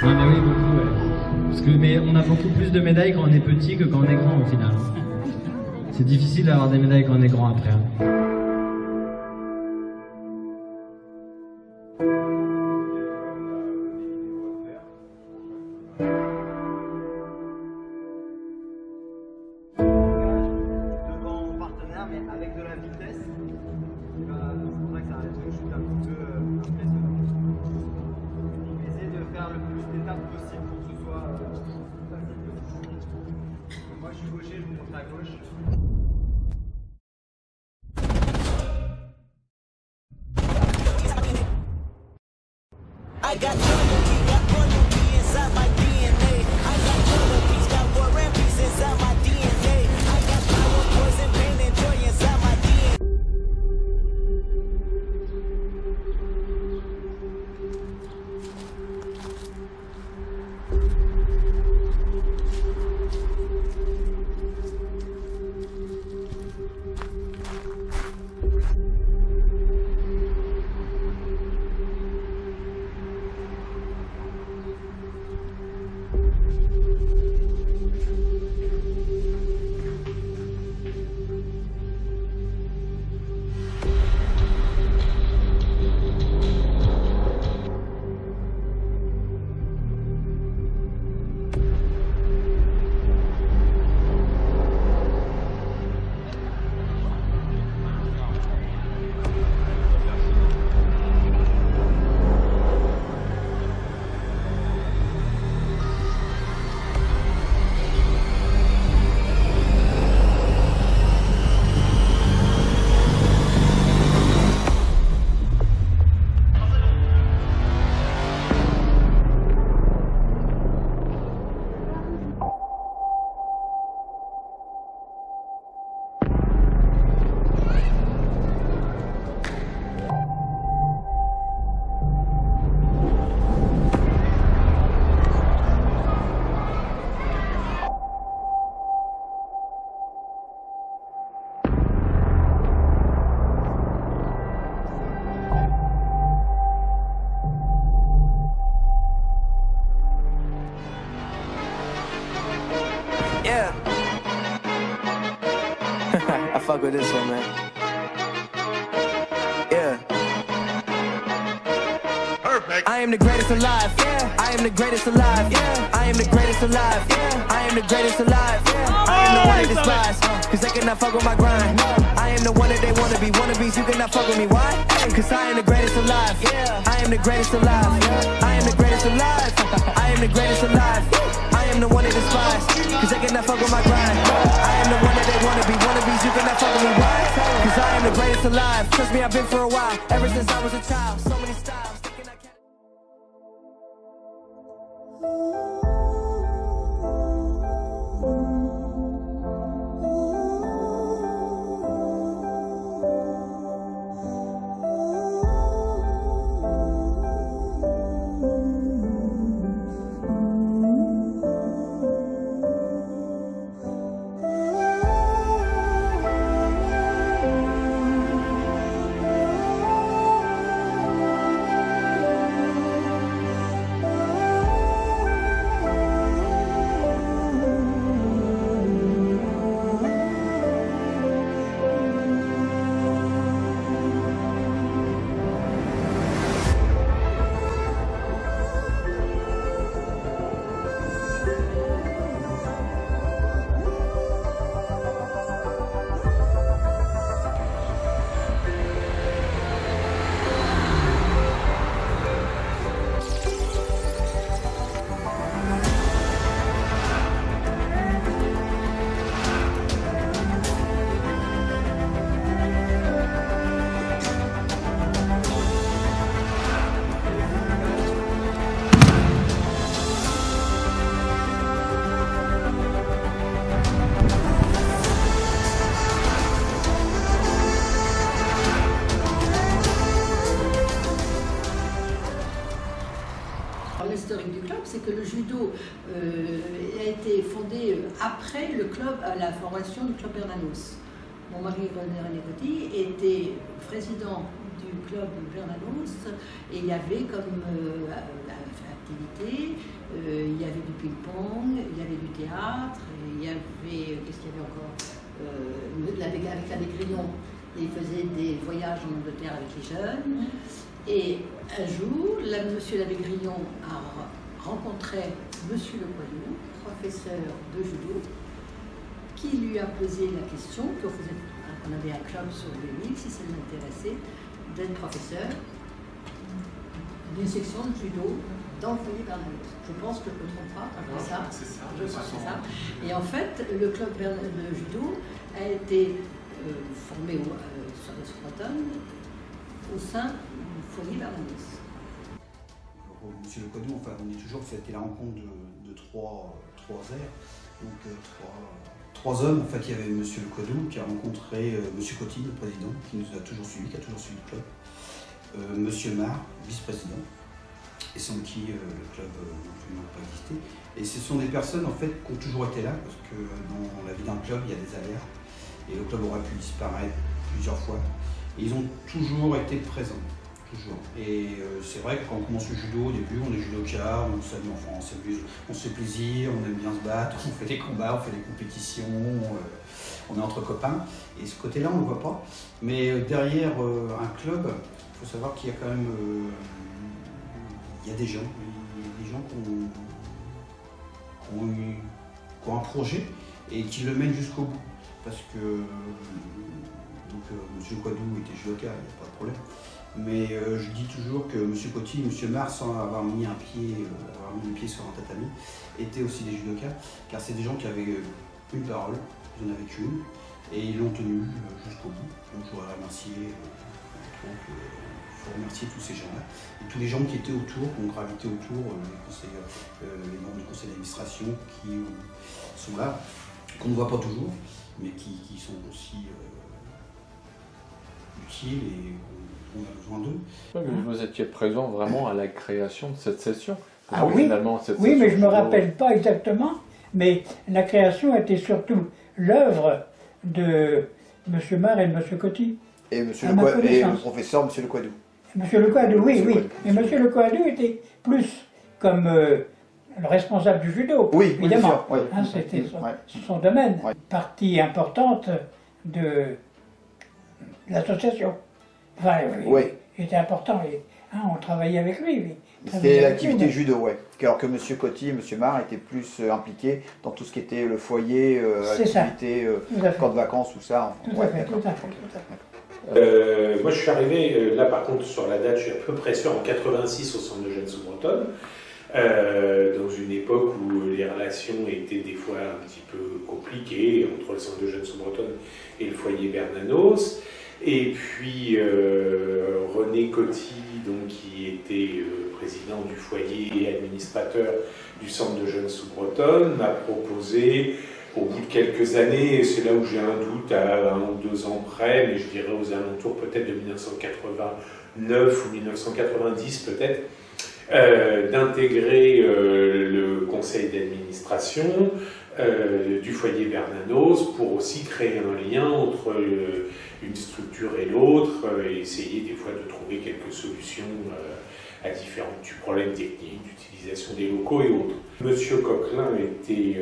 Ah mais oui, beaucoup, ouais. Mais on a beaucoup plus de médailles quand on est petit que quand on est grand au final. C'est difficile d'avoir des médailles quand on est grand après. Hein. Devant mon partenaire, mais avec de la vitesse. C'est pour ça que ça reste une chute un petit peu impressionnant. On va essayer de faire le plus d'étapes possible pour que ce soit facile possible. Moi je suis gaucher, je vous montre à gauche. I got royalty inside my DNA. I got royalties, got war and peace inside my DNA. I got power, poison, pain, and joy inside my DNA. Yeah. I fuck with this one, man. Yeah. Perfect. I am the greatest alive. Yeah. I am the greatest alive. Yeah. I am the greatest alive. Yeah. I am the greatest alive. Yeah. I am the one they despise. Cause they cannot fuck with my grind. I am the one that they wanna be. Wannabes, you cannot fuck with me. Why? Cause I am the greatest alive. Yeah. I am the greatest alive. Yeah. I am the greatest alive. I am the greatest alive. I am the one they despise. Cause they cannot fuck with my grind. I am the one that they wanna be. Wannabes, you cannot fuck with me. Why? Cause I am the greatest alive. Trust me, I've been for a while. Ever since I was a child. So many styles. Thinking I can't. L'historique du club, c'est que le judo a été fondé après le club, la formation du club Bernanos. Mon mari René Coty était président du du club Bernanos et il y avait comme activité, il y avait du ping-pong, il y avait du théâtre, il y avait, qu'est-ce qu'il y avait encore, avec l'abbé Grillon, il faisait des voyages en Angleterre avec les jeunes. Et un jour, monsieur l'abbé Grillon a rencontré monsieur Le Coineau, professeur de judo, qui lui a posé la question qu'on avait un club sur Belleville, si ça l'intéressait, d'être professeur d'une section de judo dans le foyer Bernanos. Je pense que je ne me trompe pas, après ça. C'est ça. Je crois que c'est ça. Et en fait, le club de judo a été formé sur les Bretonnes au sein du foyer Bernanos. Monsieur Le Coineau, enfin, on dit toujours que c'était la rencontre de trois airs, donc trois hommes. En fait, il y avait Monsieur Le Coineau qui a rencontré Monsieur Coty, le président, qui nous a toujours suivis, qui a toujours suivi le club, Monsieur Mar, vice-président, et sans qui le club n'aurait pas existé. Et ce sont des personnes en fait qui ont toujours été là, parce que dans la vie d'un club, il y a des aléas, et le club aurait pu disparaître plusieurs fois. Et ils ont toujours été présents. Toujours. Et c'est vrai que quand on commence le judo, au début, on est judoka, on s'amuse, enfin, on se fait plaisir, on aime bien se battre, on fait des combats, on fait des compétitions, on est entre copains. Et ce côté-là, on ne le voit pas. Mais derrière un club, il faut savoir qu'il y a quand même il y a des gens qui ont un projet et qui le mènent jusqu'au bout. Parce que M. Coadou était judoka, il n'y a pas de problème. Mais je dis toujours que M. Coty, M. Mar, sans avoir mis un pied sur un tatami, étaient aussi des judokas, car c'est des gens qui avaient une parole, ils n'en avaient qu'une, et ils l'ont tenue jusqu'au bout. Donc je voudrais remercier, faut remercier tous ces gens-là, et tous les gens qui étaient autour, qui ont gravité autour, les membres du conseil d'administration qui sont là, qu'on ne voit pas toujours, mais qui sont aussi utiles et on a besoin d'eux. Vous étiez présent vraiment à la création de cette session. Ah oui, oui, mais je ne me rappelle pas exactement, mais la création était surtout l'œuvre de M. Mar et de M. Coty. Et, et le professeur M. Le Coadou. M. Le Coadou, oui, oui. Mais M. Le Coadou était plus comme le responsable du judo, oui, évidemment. Oui, hein, c'était son domaine. Ouais. Partie importante de l'association. Enfin, oui. Il était important. Et, on travaillait avec lui. C'était l'activité judo, oui. Alors que M. Coty et M. Mar étaient plus impliqués dans tout ce qui était le foyer, activité, camp de vacances, tout ça. Tout à fait. Moi je suis arrivé, là par contre sur la date, je suis à peu près sûr, en 86 au centre de jeunes sous Bretonne, dans une époque où les relations étaient des fois un petit peu compliquées entre le centre de jeunes sous Bretonne et le foyer Bernanos. Et puis René Coty, donc, qui était président du foyer et administrateur du centre de jeunes sous Bretonne, m'a proposé, au bout de quelques années, et c'est là où j'ai un doute, à 1 ou 2 ans près, mais je dirais aux alentours peut-être de 1989 ou 1990 peut-être, d'intégrer le conseil d'administration du foyer Bernanos pour aussi créer un lien entre une structure et l'autre et essayer des fois de trouver quelques solutions à différents problèmes techniques, d'utilisation des locaux et autres. Monsieur Coquelin était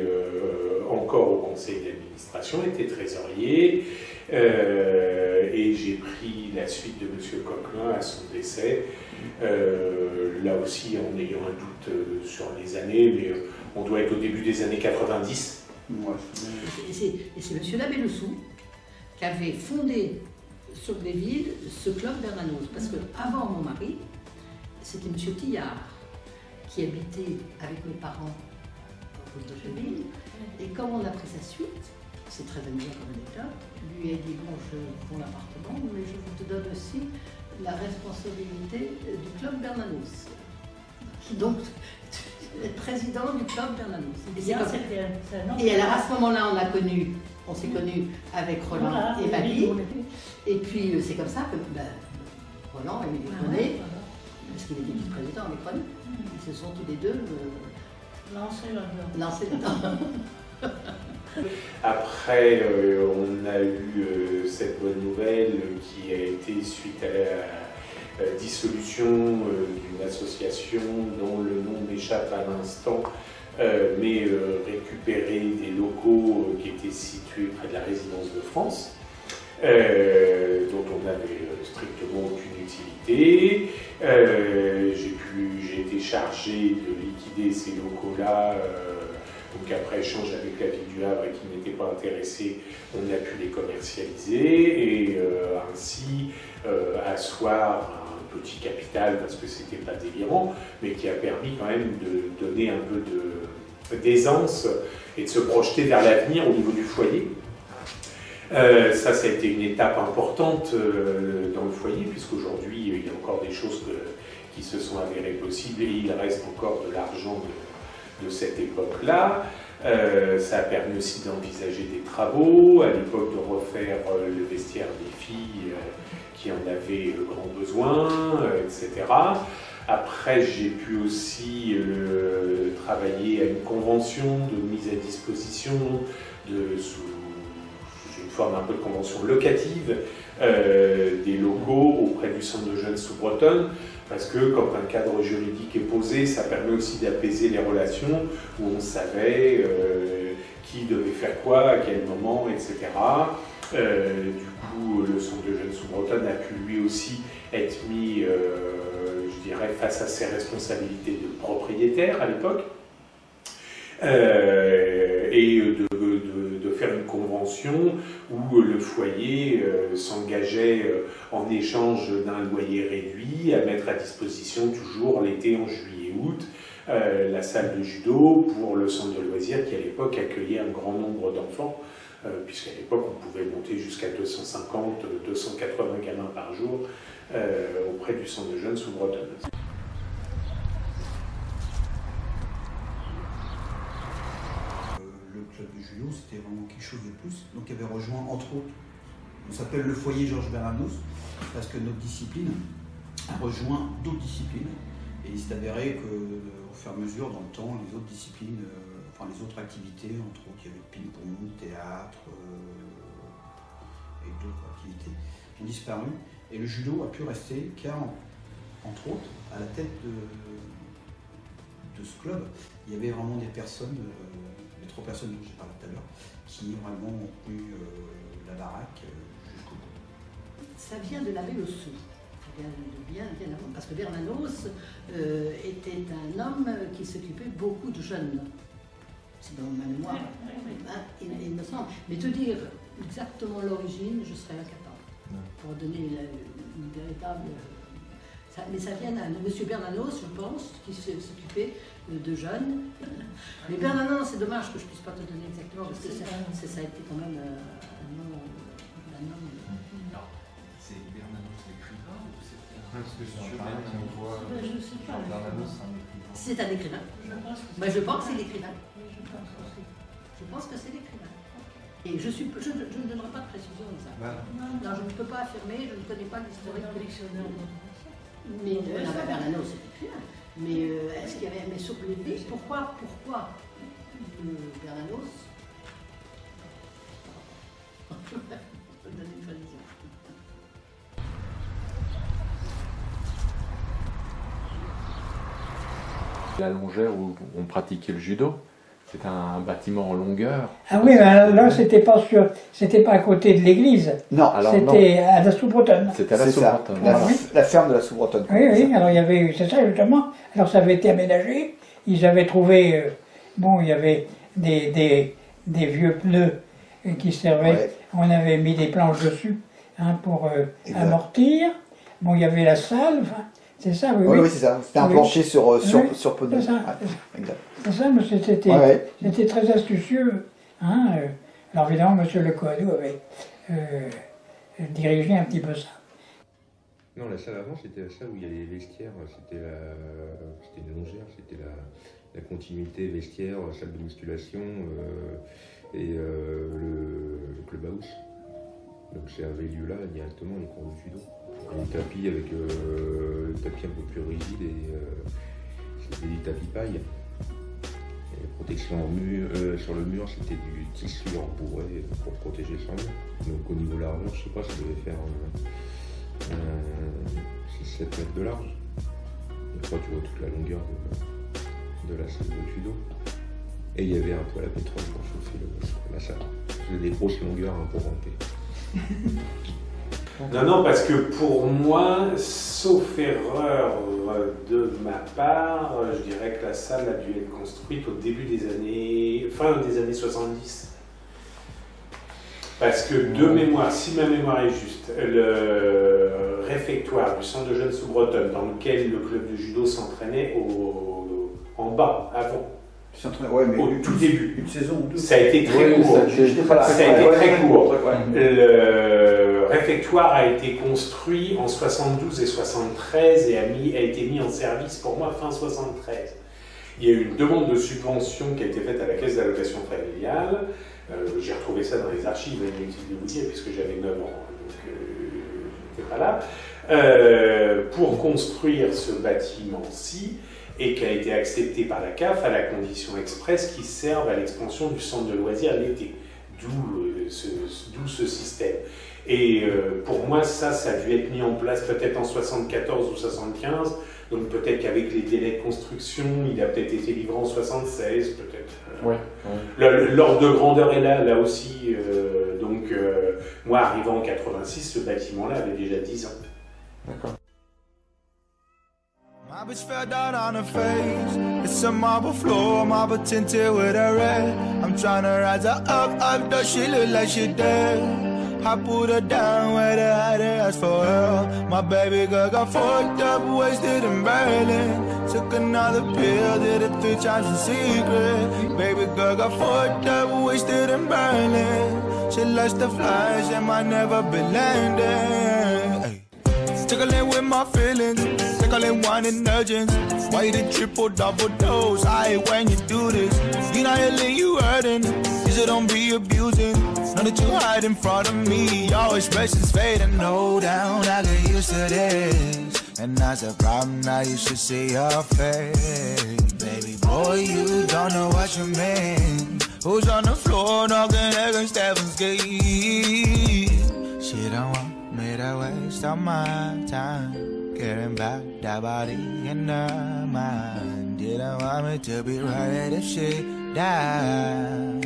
encore au conseil d'administration, était trésorier, et j'ai pris la suite de Monsieur Coquelin à son décès, là aussi en ayant un doute sur les années, mais on doit être au début des années 90. Ouais. Et c'est M. Labellessou qui avait fondé sur Bléville ce club Bernanos, parce qu'avant mon mari, c'était M. Tillard qui habitait avec mes parents au rue de Bléville, et comme on a pris sa suite, c'est très amusant comme anecdote, lui a dit bon, je prends l'appartement, mais je te donne aussi la responsabilité du club Bernanos. Donc, être président du club Bernanos. Et alors à ce moment-là, on s'est connus avec Roland et Marie. Et puis c'est comme ça que Roland et René, parce qu'il était vice-président avec René, ils se sont tous les deux lancés dedans. Après, on a eu cette bonne nouvelle qui a été suite dissolution d'une association dont le nom m'échappe à l'instant, mais récupérer des locaux qui étaient situés près de la résidence de France, dont on n'avait strictement aucune utilité. J'ai été chargé de liquider ces locaux-là. Donc après échange avec la ville du Havre qui n'était pas intéressée, on a pu les commercialiser et ainsi asseoir un petit capital, parce que c'était pas délirant, mais qui a permis quand même de donner un peu d'aisance et de se projeter vers l'avenir au niveau du foyer. Ça a été une étape importante dans le foyer, puisqu'aujourd'hui il y a encore des choses qui se sont avérées possibles et il reste encore de l'argent de cette époque-là. Ça a permis aussi d'envisager des travaux, à l'époque de refaire le vestiaire des filles qui en avaient grand besoin, etc. Après, j'ai pu aussi travailler à une convention de mise à disposition, sous une forme un peu de convention locative, des locaux auprès du centre de jeunes sous Bretonne, parce que quand un cadre juridique est posé, ça permet aussi d'apaiser les relations, où on savait qui devait faire quoi, à quel moment, etc. Du coup, le centre de jeunes sous Bretonne a pu lui aussi être mis, je dirais, face à ses responsabilités de propriétaire à l'époque, et de faire une convention où le foyer s'engageait en échange d'un loyer réduit à mettre à disposition toujours l'été, en juillet-août, la salle de judo pour le centre de loisirs qui à l'époque accueillait un grand nombre d'enfants, puisqu'à l'époque on pouvait monter jusqu'à 250, 280 gamins par jour auprès du centre de jeunes sous Bretonne. Le club de judo, c'était vraiment quelque chose de plus. Donc il y avait rejoint entre autres, on s'appelle le foyer Georges Bernanos, parce que notre discipline a rejoint d'autres disciplines. Et il s'est avéré qu'au fur et à mesure, dans le temps, les autres disciplines, enfin les autres activités, entre autres, il y avait ping-pong, théâtre et d'autres activités, ont disparu. Et le judo a pu rester, car, entre autres, à la tête de ce club, il y avait vraiment des personnes, les 3 personnes dont j'ai parlé tout à l'heure, qui vraiment ont tenu la baraque jusqu'au bout. Ça vient de l'abbé Le Sou. Bien avant, parce que Bernanos était un homme qui s'occupait beaucoup de jeunes. C'est dans ma mémoire, il me semble. Mais te dire exactement l'origine, je serais incapable. Pour donner une véritable... mais ça vient de M. Bernanos, je pense, qui s'occupait de jeunes. Mais Bernanos, c'est dommage que je ne puisse pas te donner exactement, parce que ça a été quand même un nom... C'est Bernanos l'écrivain ou c'est parce que sur Internet, on voit je sais pas. Bernanos, c'est un écrivain. Je pense que c'est l'écrivain. Je pense que c'est l'écrivain. Et je ne donnerai pas de précision de ça. Non, je ne peux pas affirmer, je ne connais pas l'historique de l'écrivain. Mais Bernanos, c'est écrivain. Mais est-ce qu'il y avait... Mais sur les livres, pourquoi Bernanos? Je peux donner une précision. La longère où on pratiquait le judo, c'est un bâtiment en longueur. Ah oui, mais là c'était pas à côté de l'église. Non, c'était à la Sous-Bretonne. C'était à la Sous-Bretonne. La ferme de la Sous-Bretonne. Oui, alors il y avait, c'est ça justement. Alors ça avait été aménagé. Ils avaient trouvé, il y avait des vieux pneus qui servaient. Ouais. On avait mis des planches dessus pour amortir. Bon, il y avait la salle. C'est ça, oui. Oui, c'est ça. C'était un plancher sur pneu. C'est ça. C'est ça, mais c'était très astucieux. Alors évidemment, M. Lecoadou avait dirigé un petit peu ça. Non, la salle avant, c'était la salle où il y avait les vestiaires. C'était une longère, c'était la continuité vestiaire, la salle de musculation et le clubhouse. Donc c'est à lieu-là, directement, les cours de judo. Les tapis avec le tapis un peu plus rigide et c'était des tapis paille. Et la protection sur le mur, c'était du tissu embourré pour protéger le sang. Donc au niveau largeur, je sais pas, ça devait faire 6-7 mètres de large. Et toi, tu vois toute la longueur de la salle de judo. Et il y avait un poêle à pétrole pour chauffer la salle. J'ai des grosses longueurs pour ramper. Non, parce que pour moi, sauf erreur de ma part, je dirais que la salle a dû être construite au début fin des années 70. Parce que de mémoire, si ma mémoire est juste, le réfectoire du centre de jeunes sous Bretonne, dans lequel le club de judo s'entraînait en bas, avant. Ouais, mais au tout début. Une saison ou deux. Ça a été très court. Ça a été très court. Le réfectoire a été construit en 72 et 73 et a été mis en service pour moi fin 73. Il y a eu une demande de subvention qui a été faite à la caisse d'allocation familiale. J'ai retrouvé ça dans les archives, inutile de vous dire, puisque j'avais 9 ans, donc je n'étais pas là, pour construire ce bâtiment-ci, et qui a été accepté par la CAF à la condition expresse qu'il serve à l'expansion du centre de loisirs l'été, d'où ce système. Et pour moi, ça a dû être mis en place peut-être en 74 ou 75, donc peut-être qu'avec les délais de construction, il a peut-être été livré en 76, peut-être. Ouais. L'ordre de grandeur est là aussi. Donc, moi, arrivant en 86, ce bâtiment-là avait déjà 10 ans. D'accord. My bitch fell down on her face. It's a marble floor, marble tinted with a red. I'm tryna rise her up, though she look like she dead. I put her down where the hatter asked for help. My baby girl got fucked up, wasted in Berlin. Took another pill, did it 3 times in secret. Baby girl got fucked up, wasted in Berlin. She likes the flies and might never be landing. Hey. Tickling with my feelings, tickling one in urgent. Why you did triple double dose? I hate when you do this. You know you hurting, is it don't be abusing? Know that you hide in front of me, your expressions fading. No down, I get used to this, and that's a problem. Now you should see your face, baby boy. You don't know what you mean. Who's on the floor knocking against Stefan's gate? She don't want me to waste all my time caring about that body in her mind. Didn't want me to be right if she died.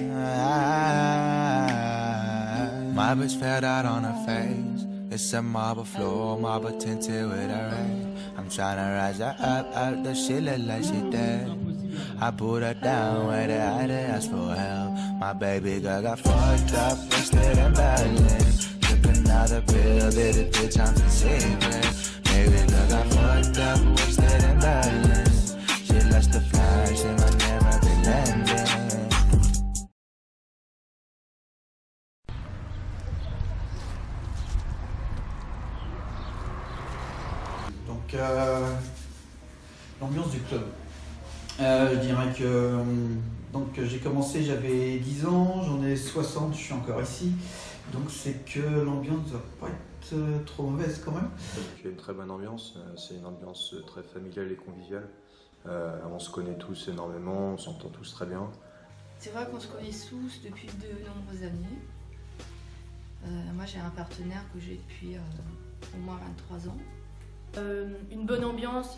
My bitch fell out on her face. It's a marble floor, marble tinted with a red. I'm tryna rise her up, the shit look like she dead. I put her down where the hatter asked for help. My baby girl got fucked up, wasted in Berlin. Took another pill, did it 3 times in secret. Baby girl got fucked up, wasted in Berlin. She lost the fly, she might never be landing. Donc, l'ambiance du club. Je dirais que donc j'ai commencé, j'avais 10 ans, j'en ai 60, je suis encore ici. Donc c'est que l'ambiance ne doit pas être trop mauvaise quand même. Il y a une très bonne ambiance, c'est une ambiance très familiale et conviviale. On se connaît tous énormément, on s'entend tous très bien. C'est vrai qu'on se connaît tous depuis de nombreuses années. Moi j'ai un partenaire que j'ai depuis au moins 23 ans. Une bonne ambiance,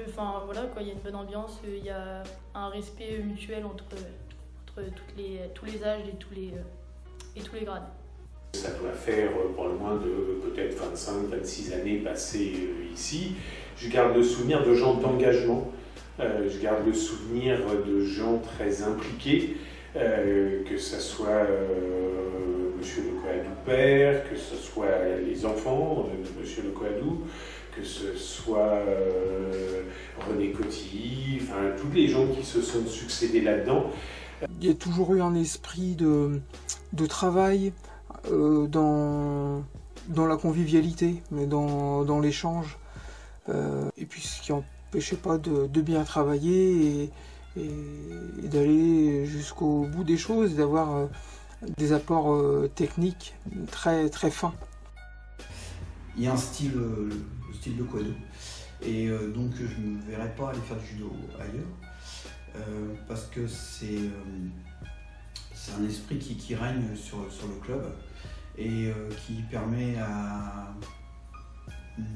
enfin voilà quoi, il y a une bonne ambiance, il y a un respect mutuel entre tous les âges et tous les grades. Ça doit faire pour le moins de peut-être 25-26 années passées ici. Je garde le souvenir de gens d'engagement, je garde le souvenir de gens très impliqués, que ce soit Monsieur Le Coadou père, que ce soit les enfants de Monsieur Le Coadou, que ce soit René Cotilly, enfin tous les gens qui se sont succédés là-dedans. Il y a toujours eu un esprit de travail dans la convivialité, mais dans l'échange. Et puis ce qui n'empêchait pas de bien travailler et d'aller jusqu'au bout des choses, d'avoir des apports techniques très, très fins. Il y a un style, le style de Coadou, et donc je ne me verrais pas aller faire du judo ailleurs, parce que c'est un esprit qui règne sur le club, et qui permet à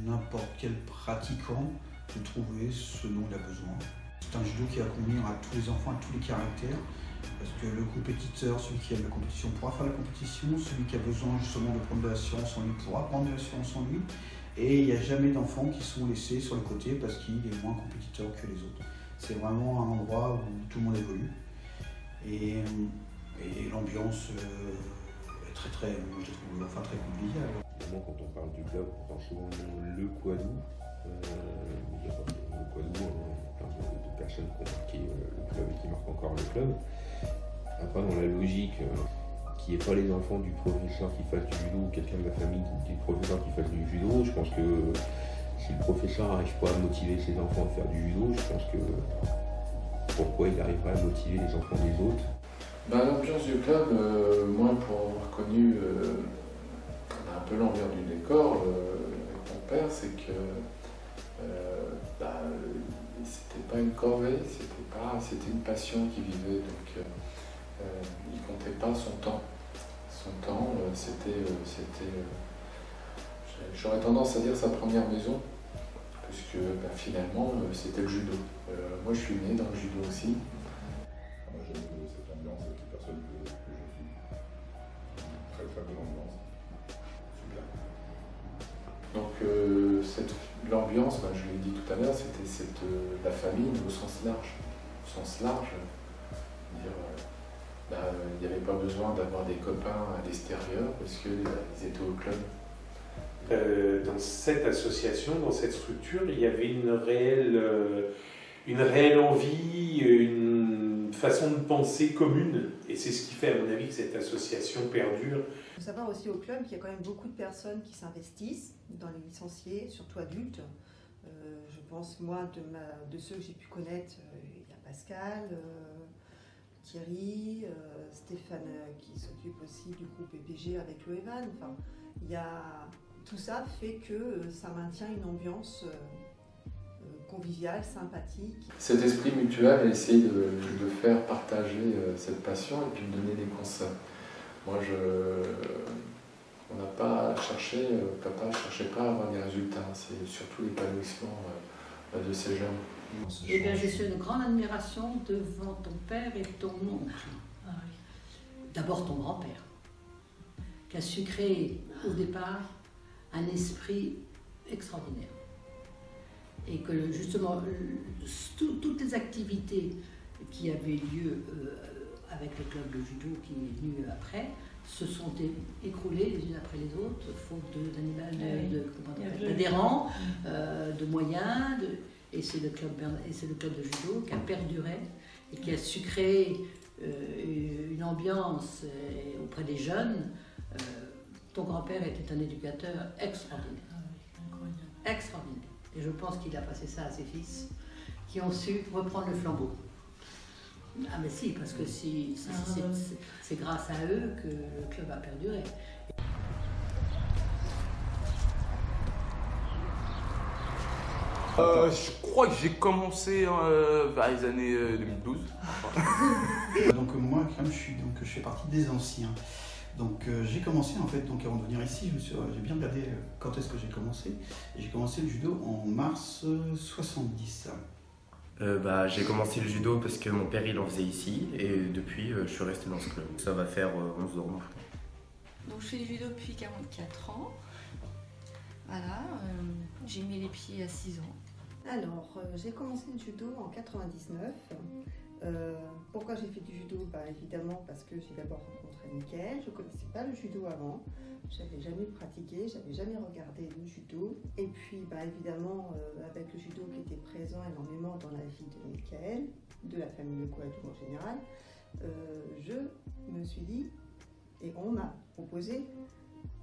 n'importe quel pratiquant de trouver ce dont il a besoin. C'est un judo qui va convenir à tous les enfants, à tous les caractères, parce que le compétiteur, celui qui aime la compétition, pourra faire la compétition, celui qui a besoin justement de prendre de l'assurance en lui pourra prendre de l'assurance en lui, et il n'y a jamais d'enfants qui sont laissés sur le côté parce qu'il est moins compétiteur que les autres. C'est vraiment un endroit où tout le monde évolue, et l'ambiance est très, moi je trouve, enfin, très conviviale. Évidemment, quand on parle du club, on parle souvent le Quadou. Le Quadou, plein de personnes qui ont marqué le club et qui marquent encore le club. Après, dans la logique, qu'il n'y ait pas les enfants du professeur qui fasse du judo ou quelqu'un de la famille du professeur qui fasse du judo, je pense que si le professeur n'arrive pas à motiver ses enfants à faire du judo, je pense que pourquoi il arriverait à motiver les enfants des autres? L'ambiance du club, moi pour avoir connu un peu l'envers du décor avec mon père, c'est que c'était pas une corvée, c'était une passion qu'il vivait, donc il comptait pas son temps. Son temps, c'était j'aurais tendance à dire sa première maison, puisque finalement c'était le judo. Moi je suis né dans le judo aussi. Moi j'aime cette ambiance avec les personnes que je suis. Très très bonne ambiance. Super. Donc l'ambiance, je l'ai dit tout à l'heure, c'était la famille au sens large. Au sens large, il n'y avait pas besoin d'avoir des copains à l'extérieur parce qu'ils étaient au club. Dans cette association, dans cette structure, il y avait une réelle envie, une façon de penser commune. Et c'est ce qui fait, à mon avis, que cette association perdure. Il faut savoir aussi au club qu'il y a quand même beaucoup de personnes qui s'investissent dans les licenciés, surtout adultes. Je pense, moi, de ceux que j'ai pu connaître, il y a Pascal, Thierry, Stéphane qui s'occupe aussi du groupe EPG avec le Evan. Enfin, tout ça fait que ça maintient une ambiance conviviale, sympathique. Cet esprit mutuel a essayé de faire partager cette passion et puis de donner des conseils. Moi, on n'a pas cherché, papa ne cherchait pas à avoir des résultats, c'est surtout l'épanouissement de ces jeunes. Eh bien, j'ai su une grande admiration devant ton père et ton oncle. D'abord ton grand-père, qui a su créer au départ un esprit extraordinaire. Et que justement, toutes les activités qui avaient lieu avec le club de judo qui est venu après, se sont écroulées les unes après les autres, faute d'adhérents, de moyens, et c'est le club de judo qui a perduré et qui a su créer une ambiance auprès des jeunes. Ton grand-père était un éducateur extraordinaire. Extraordinaire. Et je pense qu'il a passé ça à ses fils, qui ont su reprendre le flambeau. Ah mais si, parce que c'est grâce à eux que le club a perduré. Je crois que j'ai commencé vers les années 2012. Donc moi, quand même, je fais partie des anciens. Donc j'ai commencé en fait, avant de venir ici, j'ai bien regardé quand est-ce que j'ai commencé. J'ai commencé le judo en mars 70. J'ai commencé le judo parce que mon père il en faisait ici et depuis je suis resté dans ce club. Ça va faire 11 ans. Donc je fais du judo depuis 44 ans. Voilà, j'ai mis les pieds à 6 ans. Alors, j'ai commencé le judo en 99. Pourquoi j'ai fait du judo? Évidemment parce que j'ai d'abord rencontré Mickaël. Je ne connaissais pas le judo avant. Je n'avais jamais pratiqué, je n'avais jamais regardé le judo. Et puis évidemment, avec le judo qui était présent énormément dans la vie de Mickaël, de la famille Le Quadou en général, je me suis dit, et on m'a proposé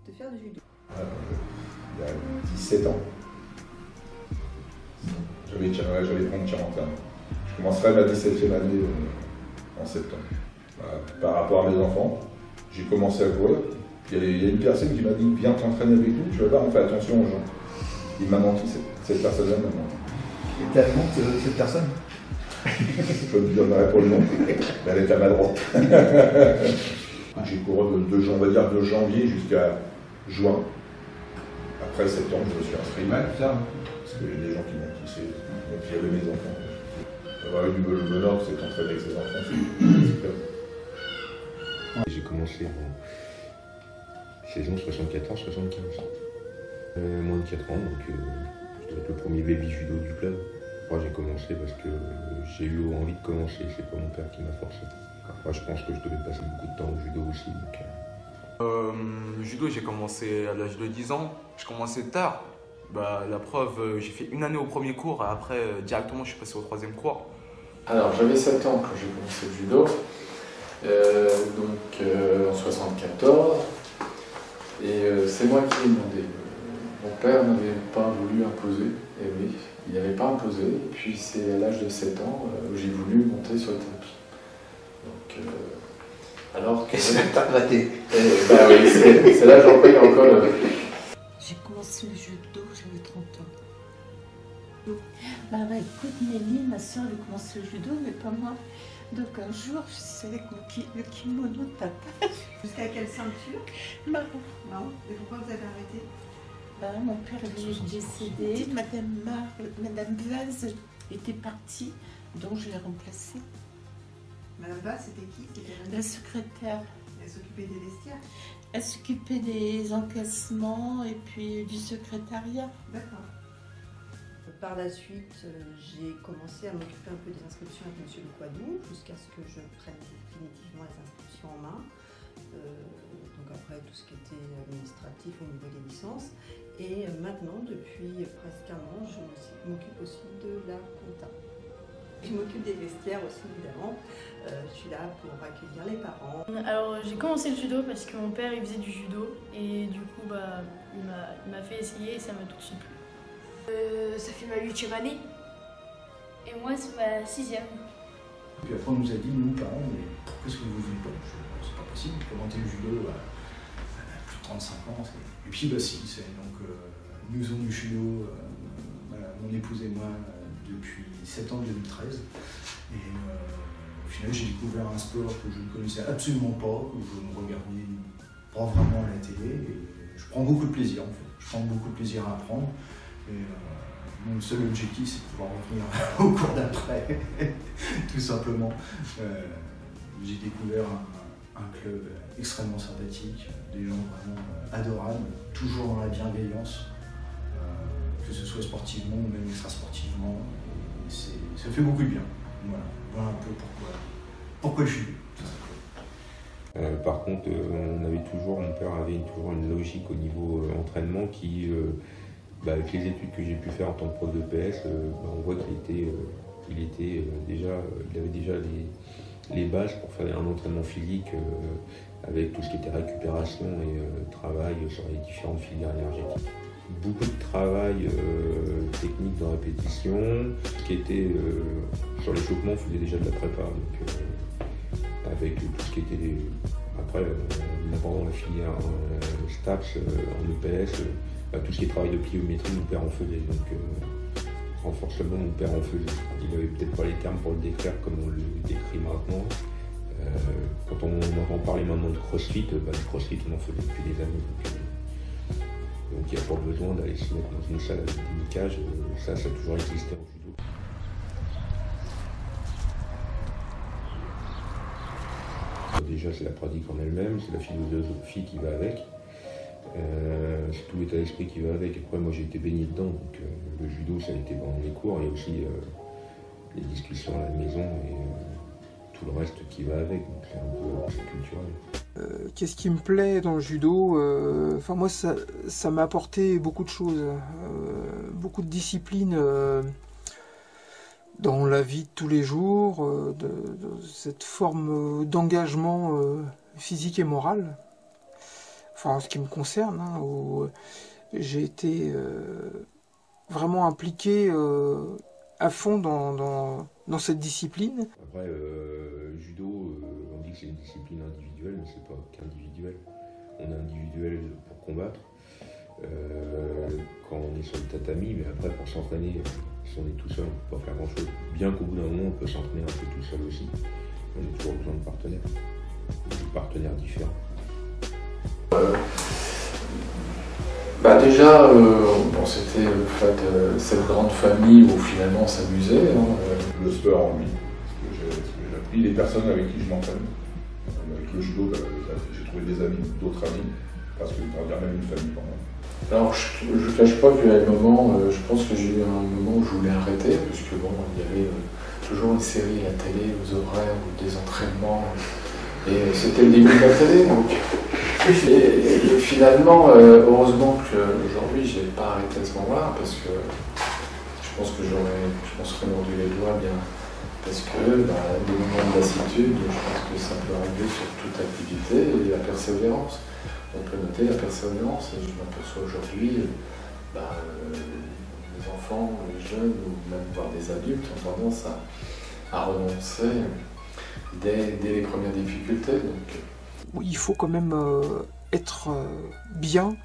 de faire du judo. Il y a 17 ans. J'avais 30 40 ans. Je commencerai ma 17e année en septembre. Voilà. Par rapport à mes enfants, j'ai commencé à courir. Il y a une personne qui m'a dit viens t'entraîner avec nous, tu vas voir, on fait attention aux gens. Il m'a menti, cette personne-là m'a menti. Et t'as le nom de cette personne? Je ne te donnerai pas le nom, mais elle est à ma droite. J'ai couru on va dire de janvier jusqu'à juin. Après septembre, je me suis inscrit. Parce qu'il y a des gens qui m'ont poussé, donc il y avait mes enfants. Avoir eu le bonheur, c'est d'entraîner avec ses enfants, c'est top. J'ai commencé en saison 74-75. Moins de 4 ans, donc je dois être le premier baby judo du club. Moi j'ai commencé parce que j'ai eu envie de commencer, c'est pas mon père qui m'a forcé. Après je pense que je devais passer beaucoup de temps au judo aussi. Donc, le judo j'ai commencé à l'âge de 10 ans, je commençais tard. La preuve, j'ai fait une année au premier cours et après directement je suis passé au 3e cours. Alors j'avais 7 ans quand j'ai commencé le judo, en 74, et c'est moi qui ai demandé. Mon père n'avait pas voulu imposer, et oui, il n'avait pas imposé, et puis c'est à l'âge de 7 ans où j'ai voulu monter sur le tapis. Donc, alors que... T'as raté. Bah oui, c'est là que j'en paye encore le... J'ai commencé le judo, j'avais 30 ans. Écoute, Nelly, ma soeur, elle a commencé le judo, mais pas moi. Donc un jour, je suis avec le kimono de papa. Jusqu'à quelle ceinture? Marron. Non. Et pourquoi vous avez arrêté? Mon père est décédé, Madame Vaz était partie, donc je l'ai remplacée. Madame Vaz, c'était qui? La secrétaire. Elle s'occupait des vestiaires? Elle s'occupait des encaissements et puis du secrétariat. D'accord. Par la suite, j'ai commencé à m'occuper un peu des inscriptions avec M. Lecoidou, jusqu'à ce que je prenne définitivement les inscriptions en main. Donc après, tout ce qui était administratif au niveau des licences. Et maintenant, depuis presque un an, je m'occupe aussi de la compta. Je m'occupe des vestiaires aussi, évidemment. Je suis là pour accueillir les parents. Alors, j'ai commencé le judo parce que mon père, il faisait du judo. Et du coup, il m'a fait essayer et ça m'a tout de suite plu. Ça fait ma 8e année. Et moi, c'est ma 6e. Puis après, on nous a dit, nous, parents, mais pourquoi est-ce que vous ne venez pas? C'est pas possible, commenter le judo à plus de 35 ans. Et puis, si, donc, nous faisons du judo, mon épouse et moi, depuis septembre 2013. Et au final, j'ai découvert un sport que je ne connaissais absolument pas, que je ne regardais pas vraiment à la télé. Et je prends beaucoup de plaisir, en fait. Je prends beaucoup de plaisir à apprendre. Et mon seul objectif, c'est de pouvoir revenir au cours d'après, tout simplement. J'ai découvert un club extrêmement sympathique, des gens vraiment adorables, toujours dans la bienveillance, que ce soit sportivement ou même extra-sportivement. Ça fait beaucoup de bien. Voilà un peu pourquoi je suis venu. Par contre, mon père avait toujours une logique au niveau entraînement qui... avec les études que j'ai pu faire en tant que prof de PS, on voit qu'il avait déjà les bases pour faire un entraînement physique avec tout ce qui était récupération et travail sur les différentes filières énergétiques. Beaucoup de travail technique de répétition, ce qui était sur l'échauffement, on faisait déjà de la prépa, avec tout ce qui était après, pendant la filière STAPS en EPS. Tout ce qui est travail de pliométrie, mon père en faisait, donc renforcement, mon père en faisait. Il n'avait peut-être pas les termes pour le décrire comme on le décrit maintenant. Quand on entend parler maintenant de crossfit, du crossfit on en faisait depuis des années. Donc il n'y a pas besoin d'aller se mettre dans une salle avec des niquages, ça a toujours existé en judo. Déjà c'est la pratique en elle-même, c'est la philosophie qui va avec. C'est tout l'état d'esprit qui va avec. Après, moi j'ai été baigné dedans, donc le judo ça a été pendant les cours, il y a aussi les discussions à la maison et tout le reste qui va avec, donc c'est un peu culturel. Qu'est-ce qui me plaît dans le judo? Moi ça m'a apporté beaucoup de choses, beaucoup de discipline dans la vie de tous les jours, de cette forme d'engagement physique et moral. En ce qui me concerne, où j'ai été vraiment impliqué à fond dans cette discipline. Après, judo, on dit que c'est une discipline individuelle, mais c'est pas qu'individuel. On est individuel pour combattre, quand on est sur le tatami, mais après pour s'entraîner, si on est tout seul, on ne peut pas faire grand chose. Bien qu'au bout d'un moment, on peut s'entraîner un peu tout seul aussi. On a toujours besoin de partenaires. partenaires différents. Déjà, bon, c'était le fait cette grande famille où finalement on s'amusait. Le sport en lui, ce que j'ai appris, les personnes avec qui je m'entraîne. Avec le judo, j'ai trouvé des amis, d'autres amis, parce que on dirait même une famille pour moi. Alors je ne cache pas qu'il y a un moment, je pense que j'ai eu un moment où je voulais arrêter, parce que bon, il y avait toujours une série à la télé, aux horaires, ou des entraînements, et c'était le début de la télé. Donc. Et finalement, heureusement qu'aujourd'hui je n'ai pas arrêté à ce moment-là, parce que je pense que je m'en serais mordu les doigts bien, parce que des moments de lassitude, je pense que ça peut arriver sur toute activité, et la persévérance. On peut noter la persévérance, et je m'aperçois aujourd'hui, les enfants, les jeunes, ou même voire des adultes ont tendance à renoncer dès les premières difficultés. Donc. Oui, il faut quand même être bien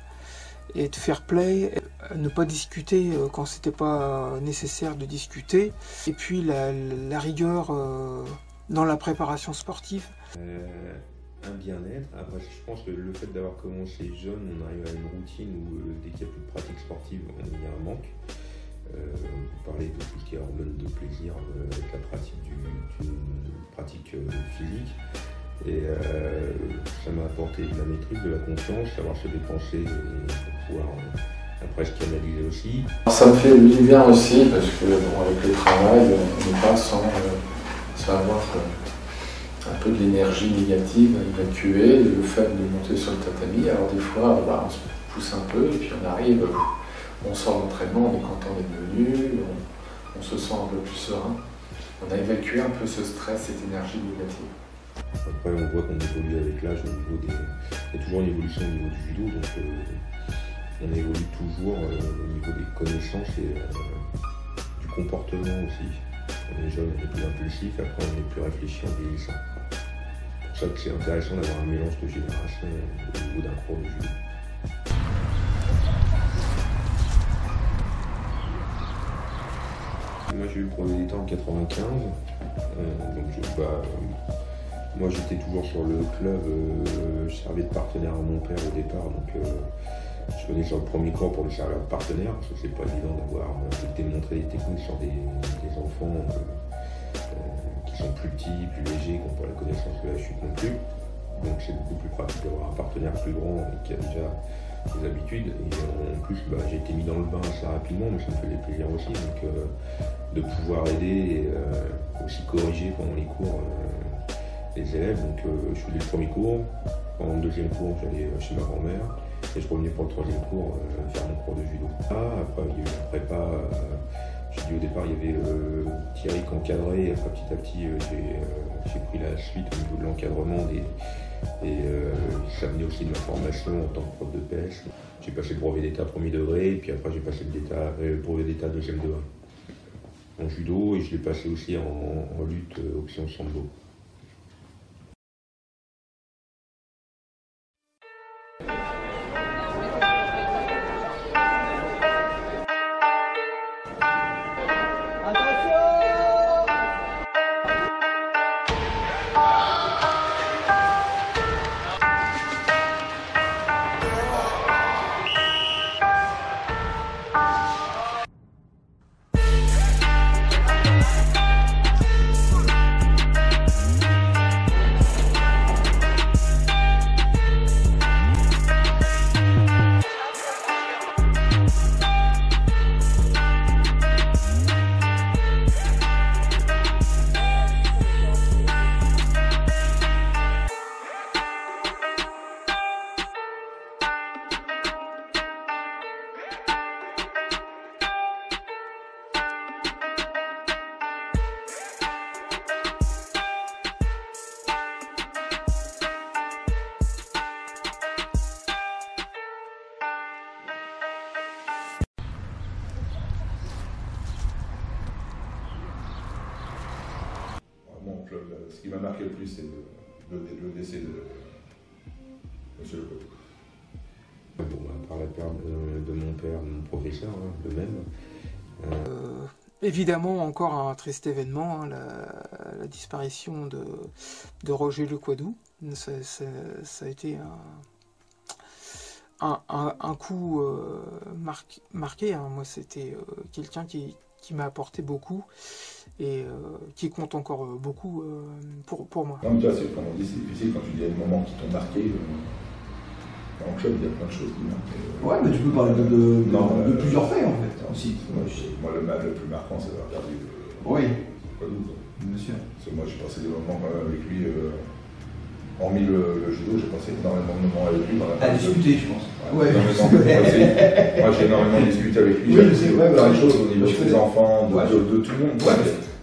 et être fair play, ne pas discuter quand c'était pas nécessaire de discuter, et puis la rigueur dans la préparation sportive. Un bien-être. Après, je pense que le fait d'avoir commencé jeune, on arrive à une routine où dès qu'il n'y a plus de pratique sportive, il y a un manque. On parlait de tout ce qui est hormones de plaisir avec la pratique d'une pratique physique. Et ça m'a apporté de la maîtrise, de la confiance, savoir se dépenser et pouvoir après se canaliser aussi. Ça me fait du bien aussi parce que bon, avec le travail, on n'est pas sans avoir un peu de l'énergie négative à évacuer, le fait de monter sur le tatami. Alors des fois, on se pousse un peu et puis on arrive, on sort l'entraînement, on est content d'être venu, on se sent un peu plus serein. On a évacué un peu ce stress, cette énergie négative. Après, on voit qu'on évolue avec l'âge au niveau des... Il y a toujours une évolution au niveau du judo, donc on évolue toujours au niveau des connaissances et du comportement aussi. On est jeune, on est plus impulsif, après on est plus réfléchi en vieillissant. C'est pour ça que c'est intéressant d'avoir un mélange de générations au niveau d'un cours de judo. Moi j'ai eu le brevet d'État en 95, moi j'étais toujours sur le club, je servais de partenaire à mon père au départ, donc je venais sur le premier cours pour le servir de partenaire, parce que c'est pas évident d'avoir démontré des techniques sur des enfants qui sont plus petits, plus légers, qui n'ont pas la connaissance de la chute non plus. Donc c'est beaucoup plus pratique d'avoir un partenaire plus grand et qui a déjà des habitudes. Et en plus j'ai été mis dans le bain assez rapidement, mais ça me faisait plaisir aussi. Donc de pouvoir aider et aussi corriger pendant les cours les élèves. Donc je faisais le premier cours, pendant le deuxième cours j'allais chez ma grand-mère et je revenais pour le troisième cours faire mon cours de judo. Après il y a eu la prépa, j'ai dit au départ il y avait Thierry qui encadrait et après petit à petit j'ai pris la suite au niveau de l'encadrement et ça venait aussi de ma formation en tant que prof de PS. J'ai passé le brevet d'état premier degré et puis après j'ai passé le brevet d'état deuxième degré en judo et je l'ai passé aussi en lutte option sambo. Ce qui m'a marqué le plus, c'est le décès de M. Lecoq. Par la perte de mon père, de mon professeur, le même. Évidemment, encore un triste événement, la disparition de Roger Lequadou. Ça a été un coup marqué. Hein. Moi, c'était quelqu'un qui m'a apporté beaucoup et qui compte encore beaucoup pour moi. Non, mais toi, comme on dit, c'est difficile quand tu dis des moments qui t'ont marqué. Dans le club, il y a plein de choses qui marquent. Ouais, mais tu peux parler de plusieurs faits en fait aussi. Moi, le match le plus marquant, c'est d'avoir perdu Codoux. Bien sûr. Parce que moi, j'ai passé des moments quand même avec lui. Hormis le judo, j'ai passé énormément de moments avec lui. À discuter, je pense. Ouais. Moi, j'ai énormément discuté avec lui. J'ai appris plein de choses au niveau des enfants, de tout le monde.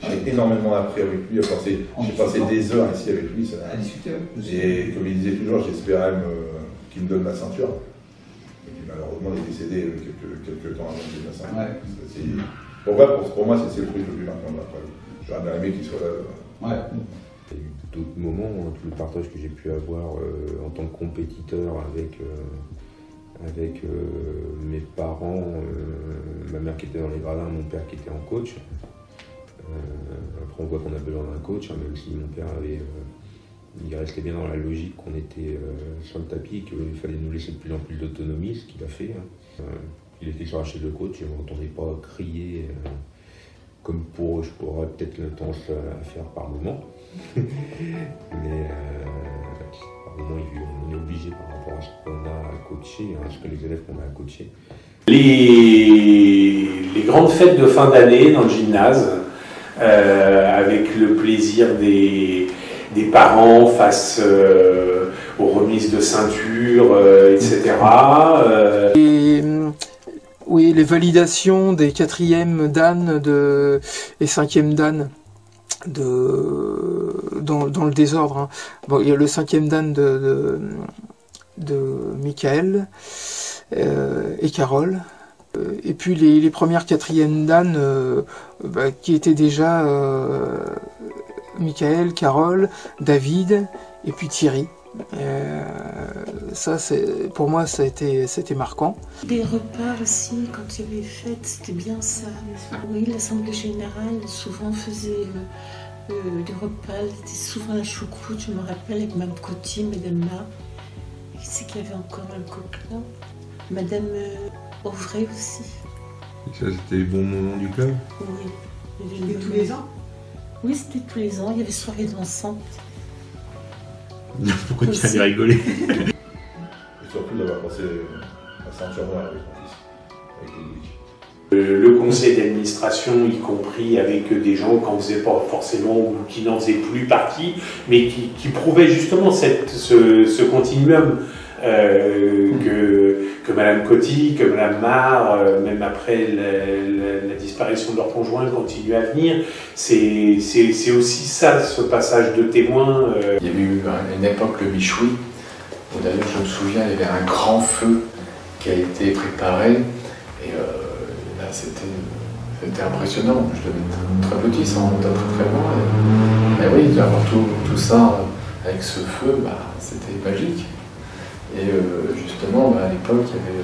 J'ai énormément appris avec lui. J'ai passé des heures ici avec lui. À discuter. Et comme il disait toujours, j'espérais qu'il me donne ma ceinture. Et puis malheureusement, il est décédé quelques temps avant qu'il me donne ma ceinture. Pour moi, c'est le truc le plus marquant de la preuve. J'aurais bien aimé qu'il soit là. Il y a eu d'autres moments, tout le partage que j'ai pu avoir en tant que compétiteur avec mes parents, ma mère qui était dans les gradins, mon père qui était en coach. Après on voit qu'on a besoin d'un coach, hein, même si mon père il restait bien dans la logique qu'on était sur le tapis et qu'il fallait nous laisser de plus en plus d'autonomie, ce qu'il a fait. Hein. Il était sur la chaise de coach, je ne m'entendais pas crier comme je pourrais peut-être le tendance à faire par moment. Mais par moment, on est obligé par rapport à ce qu'on a coaché, à ce que les élèves qu'on a coachés. Les grandes fêtes de fin d'année dans le gymnase, avec le plaisir des parents face aux remises de ceinture, etc. Oui, les validations des 4e dan et 5e dan dans le désordre. Hein. Bon, il y a le 5e dan de Michael et Carole. Et puis les premières 4e dan qui étaient déjà Michael, Carole, David et puis Thierry. Ça, pour moi, c'était marquant. Des repas aussi, quand il y avait fête, c'était bien ça. Oui, l'Assemblée Générale, souvent faisait des repas, c'était souvent la choucroute, je me rappelle, avec Mme Coty, Mme Ma. Qui c'est qu'il y avait encore Mme Coquelin? Mme Auvray aussi. Et ça, c'était les bons moments du club? Oui. C'était tous les ans? Oui, c'était tous les ans, il y avait soirée dansante. Pourquoi tu allais rigoler? Et surtout d'avoir passé la ceinture noire avec mon fils, Le conseil d'administration, y compris avec des gens qui n'en faisaient pas forcément ou qui n'en faisaient plus partie, mais qui prouvaient justement ce continuum que Mme Coty, que Mme Mar, même après la disparition de leur conjoint, continuent à venir. C'est aussi ça, ce passage de témoin. Il y avait eu à une époque le Michoui, où d'ailleurs je me souviens, il y avait un grand feu qui a été préparé, et là c'était impressionnant. Je devais être très petit, ça remonte à très loin. Mais oui, d'avoir tout ça avec ce feu, c'était magique. Et justement, à l'époque, il y avait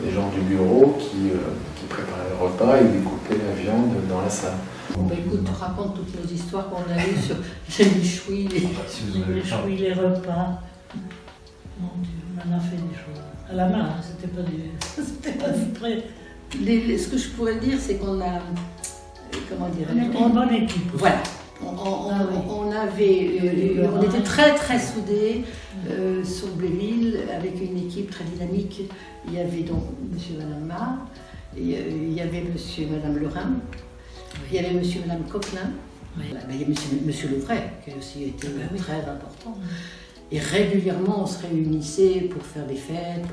des gens du bureau qui préparaient le repas et découpaient la viande dans la salle. Écoute, tu racontes toutes nos histoires qu'on a eues sur les michouis, les repas. Mon Dieu, on a fait des choses. À la main, c'était pas du près. Ce que je pourrais dire, c'est qu'on a... Comment dire? On était une bonne équipe. Voilà. On était très très soudés sur Bléville avec une équipe très dynamique. Il y avait donc monsieur et madame Mar, il y avait monsieur et madame Lerin, il y avait monsieur et madame Coquelin, il y avait monsieur Louvray qui a aussi été très important. Et régulièrement, on se réunissait pour faire des fêtes,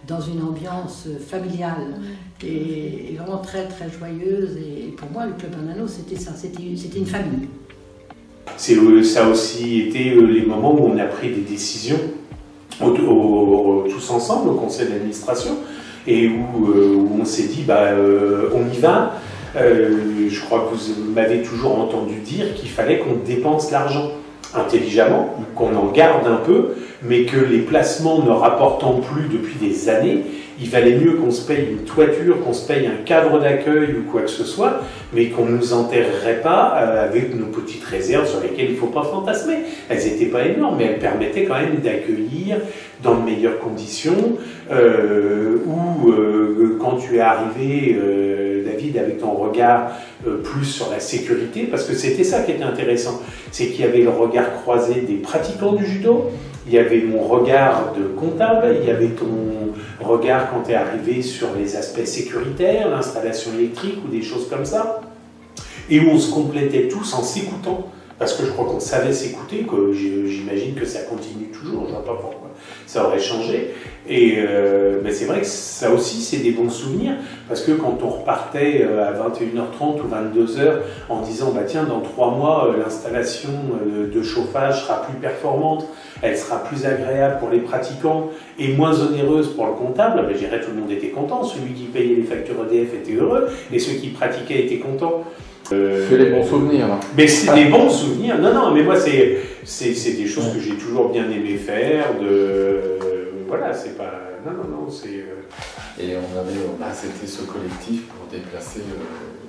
dans une ambiance familiale et vraiment très très joyeuse. Et pour moi, le Club Bernano, c'était ça, c'était une famille. Ça a aussi été les moments où on a pris des décisions tous ensemble au conseil d'administration et où on s'est dit, on y va. Je crois que vous m'avez toujours entendu dire qu'il fallait qu'on dépense l'argent. intelligemment, qu'on en garde un peu, mais que les placements ne rapportant plus depuis des années, il valait mieux qu'on se paye une toiture, qu'on se paye un cadre d'accueil ou quoi que ce soit, mais qu'on ne nous enterrerait pas avec nos petites réserves sur lesquelles il ne faut pas fantasmer. Elles n'étaient pas énormes, mais elles permettaient quand même d'accueillir dans de meilleures conditions, quand tu es arrivé, David, avec ton regard plus sur la sécurité, parce que c'était ça qui était intéressant, c'est qu'il y avait le regard croisé des pratiquants du judo, il y avait mon regard de comptable, il y avait ton regard quand tu es arrivé sur les aspects sécuritaires, l'installation électrique ou des choses comme ça, et où on se complétait tous en s'écoutant, parce que je crois qu'on savait s'écouter, que j'imagine que ça continue toujours, je ne vois pas pourquoi ça aurait changé, et c'est vrai que ça aussi c'est des bons souvenirs, parce que quand on repartait à 21h30 ou 22h en disant bah tiens dans 3 mois l'installation de chauffage sera plus performante, elle sera plus agréable pour les pratiquants et moins onéreuse pour le comptable, je dirais tout le monde était content, celui qui payait les factures EDF était heureux et ceux qui pratiquaient étaient contents. C'est les bons souvenirs. Hein. Mais c'est des bons souvenirs. Non, mais moi c'est des choses que j'ai toujours bien aimé faire. Voilà, c'est pas. Non, c'est. Et on avait, c'était ce collectif pour déplacer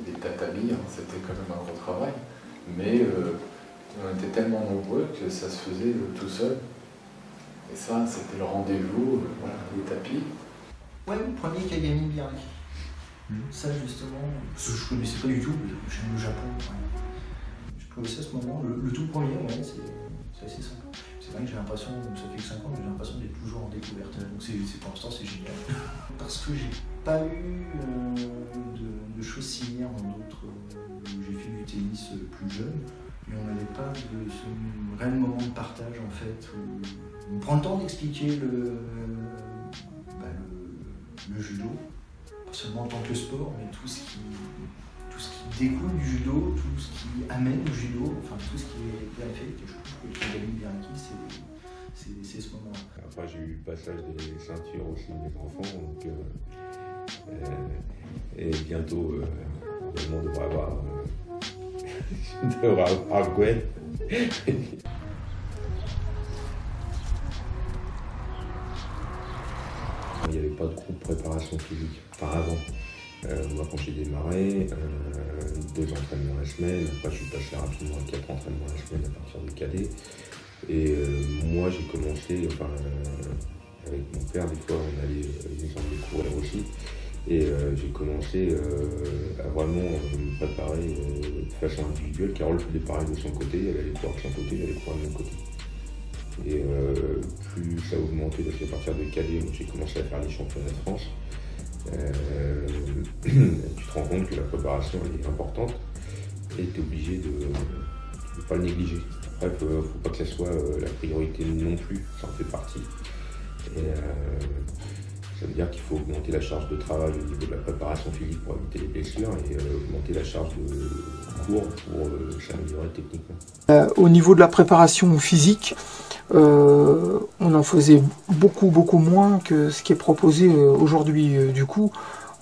des tatamis. Hein. C'était quand même un gros travail, mais on était tellement nombreux que ça se faisait tout seul. Et ça, c'était le rendez-vous. Voilà, les tapis. Ouais, le premier qui a gagné bien. Ça justement, parce que je connaissais pas du tout, j'aime le Japon. Ouais. Je connaissais à ce moment, le tout premier, ouais, c'est assez simple. C'est vrai que j'ai l'impression, ça fait que 5 ans, mais j'ai l'impression d'être toujours en découverte. Donc pour l'instant c'est génial. Parce que j'ai pas eu de choses similaires dans d'autres. J'ai fait du tennis plus jeune, mais on n'avait pas de ce réel moment de partage en fait, où on prend le temps d'expliquer le judo. Pas seulement en tant que sport, mais tout ce qui découle du judo, tout ce qui amène au judo, enfin tout ce qui est bien fait, que je trouve que David bien acquis, c'est ce moment-là. Après j'ai eu le passage des ceintures aussi de mes enfants, donc, et bientôt on devrait avoir Gwen. Il n'y avait pas de groupe préparation physique, enfin avant. Moi quand j'ai démarré, 2 entraînements la semaine, après je suis passé rapidement à 4 entraînements la semaine à partir du cadet. Et moi j'ai commencé, avec mon père des fois on allait nous emmener courir aussi. Et j'ai commencé à vraiment me préparer de façon individuelle. Carole faisait pareil de son côté, elle allait courir de son côté, j'allais courir de mon côté. Et plus ça a augmenté, parce qu'à partir de cadet, j'ai commencé à faire les championnats de France. Tu te rends compte que la préparation elle est importante et tu es obligé de ne pas le négliger. Après, il ne faut pas que ça soit la priorité non plus, ça en fait partie. Et ça veut dire qu'il faut augmenter la charge de travail au niveau de la préparation physique pour éviter les blessures et augmenter la charge de cours pour s'améliorer techniquement. Au niveau de la préparation physique, on en faisait beaucoup moins que ce qui est proposé aujourd'hui. Du coup,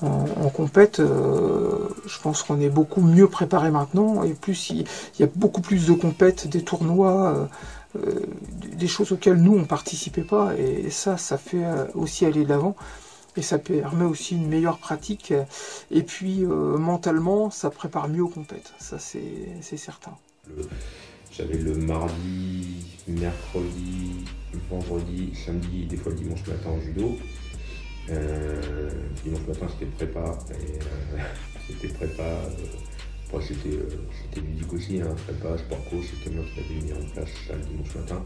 en compète, je pense qu'on est beaucoup mieux préparé maintenant, et plus il y a beaucoup plus de compètes, des tournois, des choses auxquelles nous on participait pas, et ça fait aussi aller de l'avant. Et ça permet aussi une meilleure pratique, et puis mentalement ça prépare mieux aux compètes, ça c'est certain. J'avais le mardi, mercredi, vendredi, samedi, des fois le dimanche matin en judo. Dimanche matin c'était prépa, après c'était ludique aussi, hein, prépa, sport co, c'était moi qui l'avais mis en place ça le dimanche matin.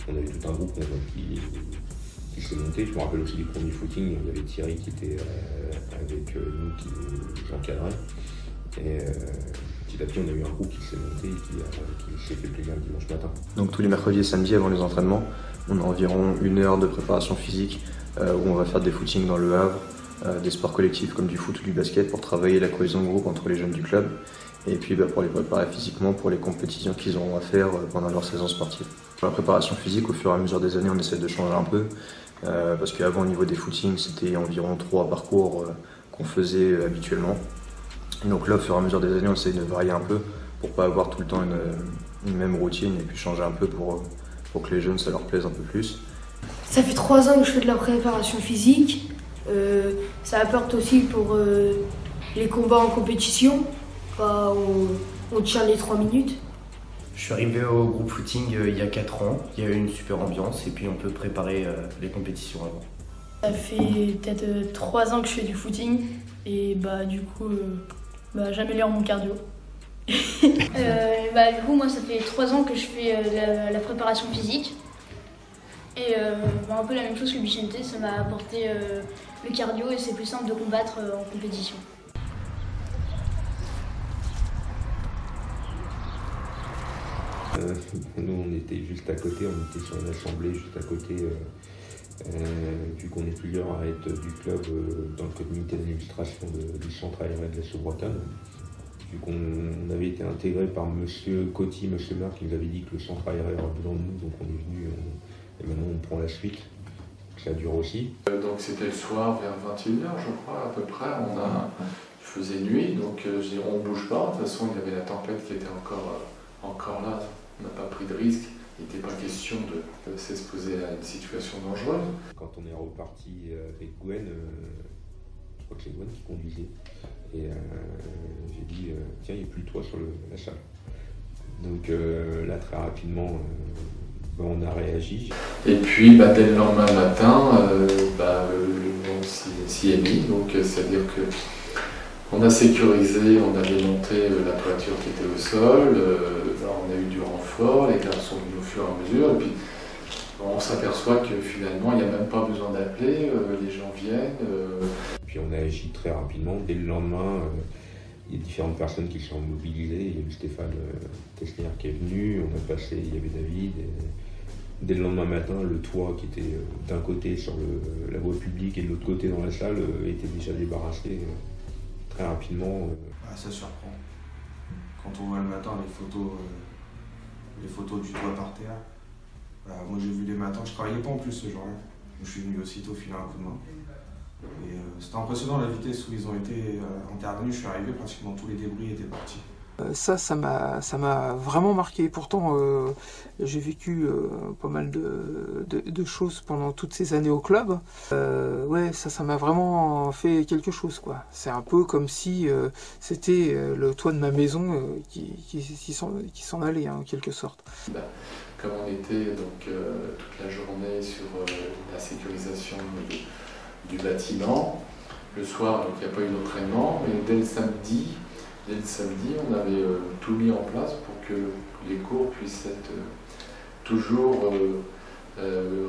On avait tout un groupe qui s'est monté. Je me rappelle aussi du premier footing, il y avait Thierry qui était avec nous, qui j'encadrais. Et petit à petit, on a eu un groupe qui s'est monté et qui s'est fait plaisir le dimanche matin. Donc tous les mercredis et samedis avant les entraînements, on a environ 1 heure de préparation physique où on va faire des footings dans le Havre, des sports collectifs comme du foot ou du basket pour travailler la cohésion de groupe entre les jeunes du club. Et puis pour les préparer physiquement pour les compétitions qu'ils auront à faire pendant leur saison sportive. Pour la préparation physique, au fur et à mesure des années, on essaie de changer un peu. Parce qu'avant, au niveau des footings, c'était environ 3 parcours qu'on faisait habituellement. Donc là, au fur et à mesure des années, on essaie de varier un peu pour pas avoir tout le temps une même routine et puis changer un peu pour que les jeunes ça leur plaise un peu plus. Ça fait 3 ans que je fais de la préparation physique. Ça apporte aussi pour les combats en compétition. On tient les 3 minutes. Je suis arrivé au groupe footing il y a 4 ans. Il y a eu une super ambiance et puis on peut préparer les compétitions avant. Ça fait peut-être 3 ans que je fais du footing et du coup j'améliore mon cardio. Du coup moi ça fait 3 ans que je fais la préparation physique. Et un peu la même chose que Vicente, ça m'a apporté le cardio et c'est plus simple de combattre en compétition. Nous on était juste à côté, on était sur une assemblée juste à côté, vu qu'on est plusieurs à être du club dans le comité d'administration du centre aéré de la Chaux-Bretonne. Vu qu'on avait été intégré par monsieur Coty, monsieur Marc, qui nous avait dit que le centre aéré aurait besoin de nous, donc on est venu et maintenant on prend la suite. Ça dure aussi. Donc c'était le soir vers 21h je crois à peu près, il faisait nuit, donc je dis on bouge pas, de toute façon il y avait la tempête qui était encore là, on n'a pas pris de risque, il n'était pas question de s'exposer à une situation dangereuse. Quand on est reparti avec Gwen, je crois que c'est Gwen qui conduisait, et j'ai dit tiens il n'y a plus de toit sur la salle. Donc là très rapidement on a réagi. Et puis dès le lendemain matin, le monde s'y est mis, donc c'est-à-dire que on a sécurisé, on a démonté la toiture qui était au sol, on a eu du renfort, les gardes sont venus au fur et à mesure, et puis on s'aperçoit que finalement il n'y a même pas besoin d'appeler, les gens viennent. Puis on a agi très rapidement, dès le lendemain, il y a différentes personnes qui sont mobilisées, il y a eu Stéphane Tessner qui est venu, on a passé, il y avait David, et dès le lendemain matin, le toit qui était d'un côté sur la voie publique et de l'autre côté dans la salle était déjà débarrassé. Très rapidement. Ça surprend. Quand on voit le matin les photos du toit par terre. Moi j'ai vu les matins, je travaillais pas en plus ce jour-là. Je suis venu aussitôt filer un coup de main. Et c'était impressionnant la vitesse où ils ont été intervenus. Je suis arrivé, pratiquement tous les débris étaient partis. Ça m'a vraiment marqué. Pourtant, j'ai vécu pas mal de choses pendant toutes ces années au club. Ouais, ça m'a vraiment fait quelque chose, quoi. C'est un peu comme si c'était le toit de ma maison qui s'en allait, en quelque sorte. Comme on était donc toute la journée sur la sécurisation du bâtiment, le soir, donc il n'y a pas eu d'entraînement, mais dès le samedi, on avait tout mis en place pour que les cours puissent être toujours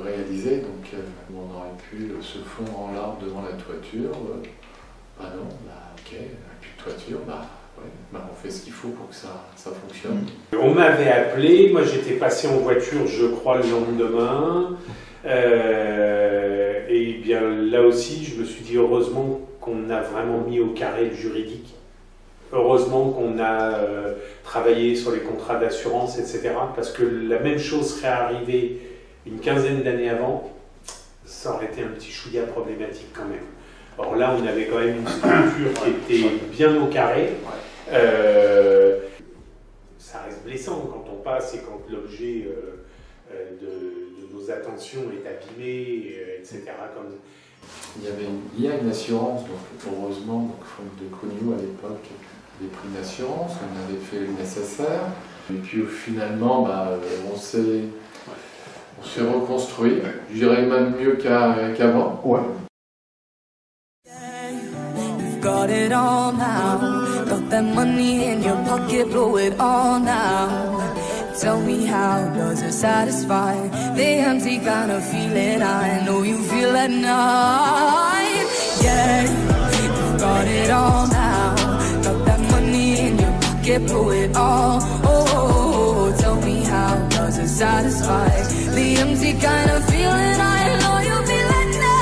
réalisés. Donc on aurait pu se fondre en larmes devant la toiture. Non, ok, plus de toiture, on fait ce qu'il faut pour que ça fonctionne. On m'avait appelé, moi j'étais passé en voiture, je crois, le lendemain. Et bien là aussi, je me suis dit heureusement qu'on a vraiment mis au carré le juridique. Heureusement qu'on a travaillé sur les contrats d'assurance, etc. Parce que la même chose serait arrivée une quinzaine d'années avant, ça aurait été un petit chouïa problématique quand même. Or là, on avait quand même une structure qui était bien au carré. Ça reste blessant quand on passe et quand l'objet de nos attentions est abîmé, etc. Il y a une assurance, donc heureusement, donc Franck de Cognou à l'époque avait pris une assurance, on avait fait le nécessaire. Et puis finalement, on s'est reconstruit, je dirais même mieux qu'avant. Ouais. Got it all now. Got that money in your pocket, blow it all now. Tell me how does it satisfy the empty kind of feeling I know you feel at night. Yeah, you've got it all now. Got that money in your pocket, blow it all. Oh, tell me how does it satisfy the empty kind of feeling I know you feel at night.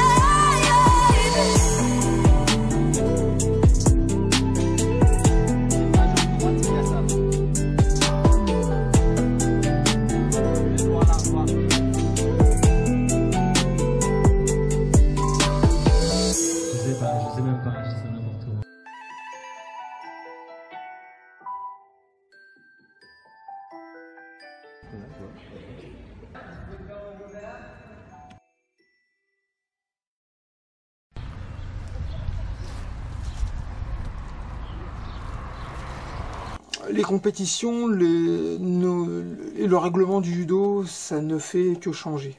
Les compétitions et le règlement du judo, ça ne fait que changer.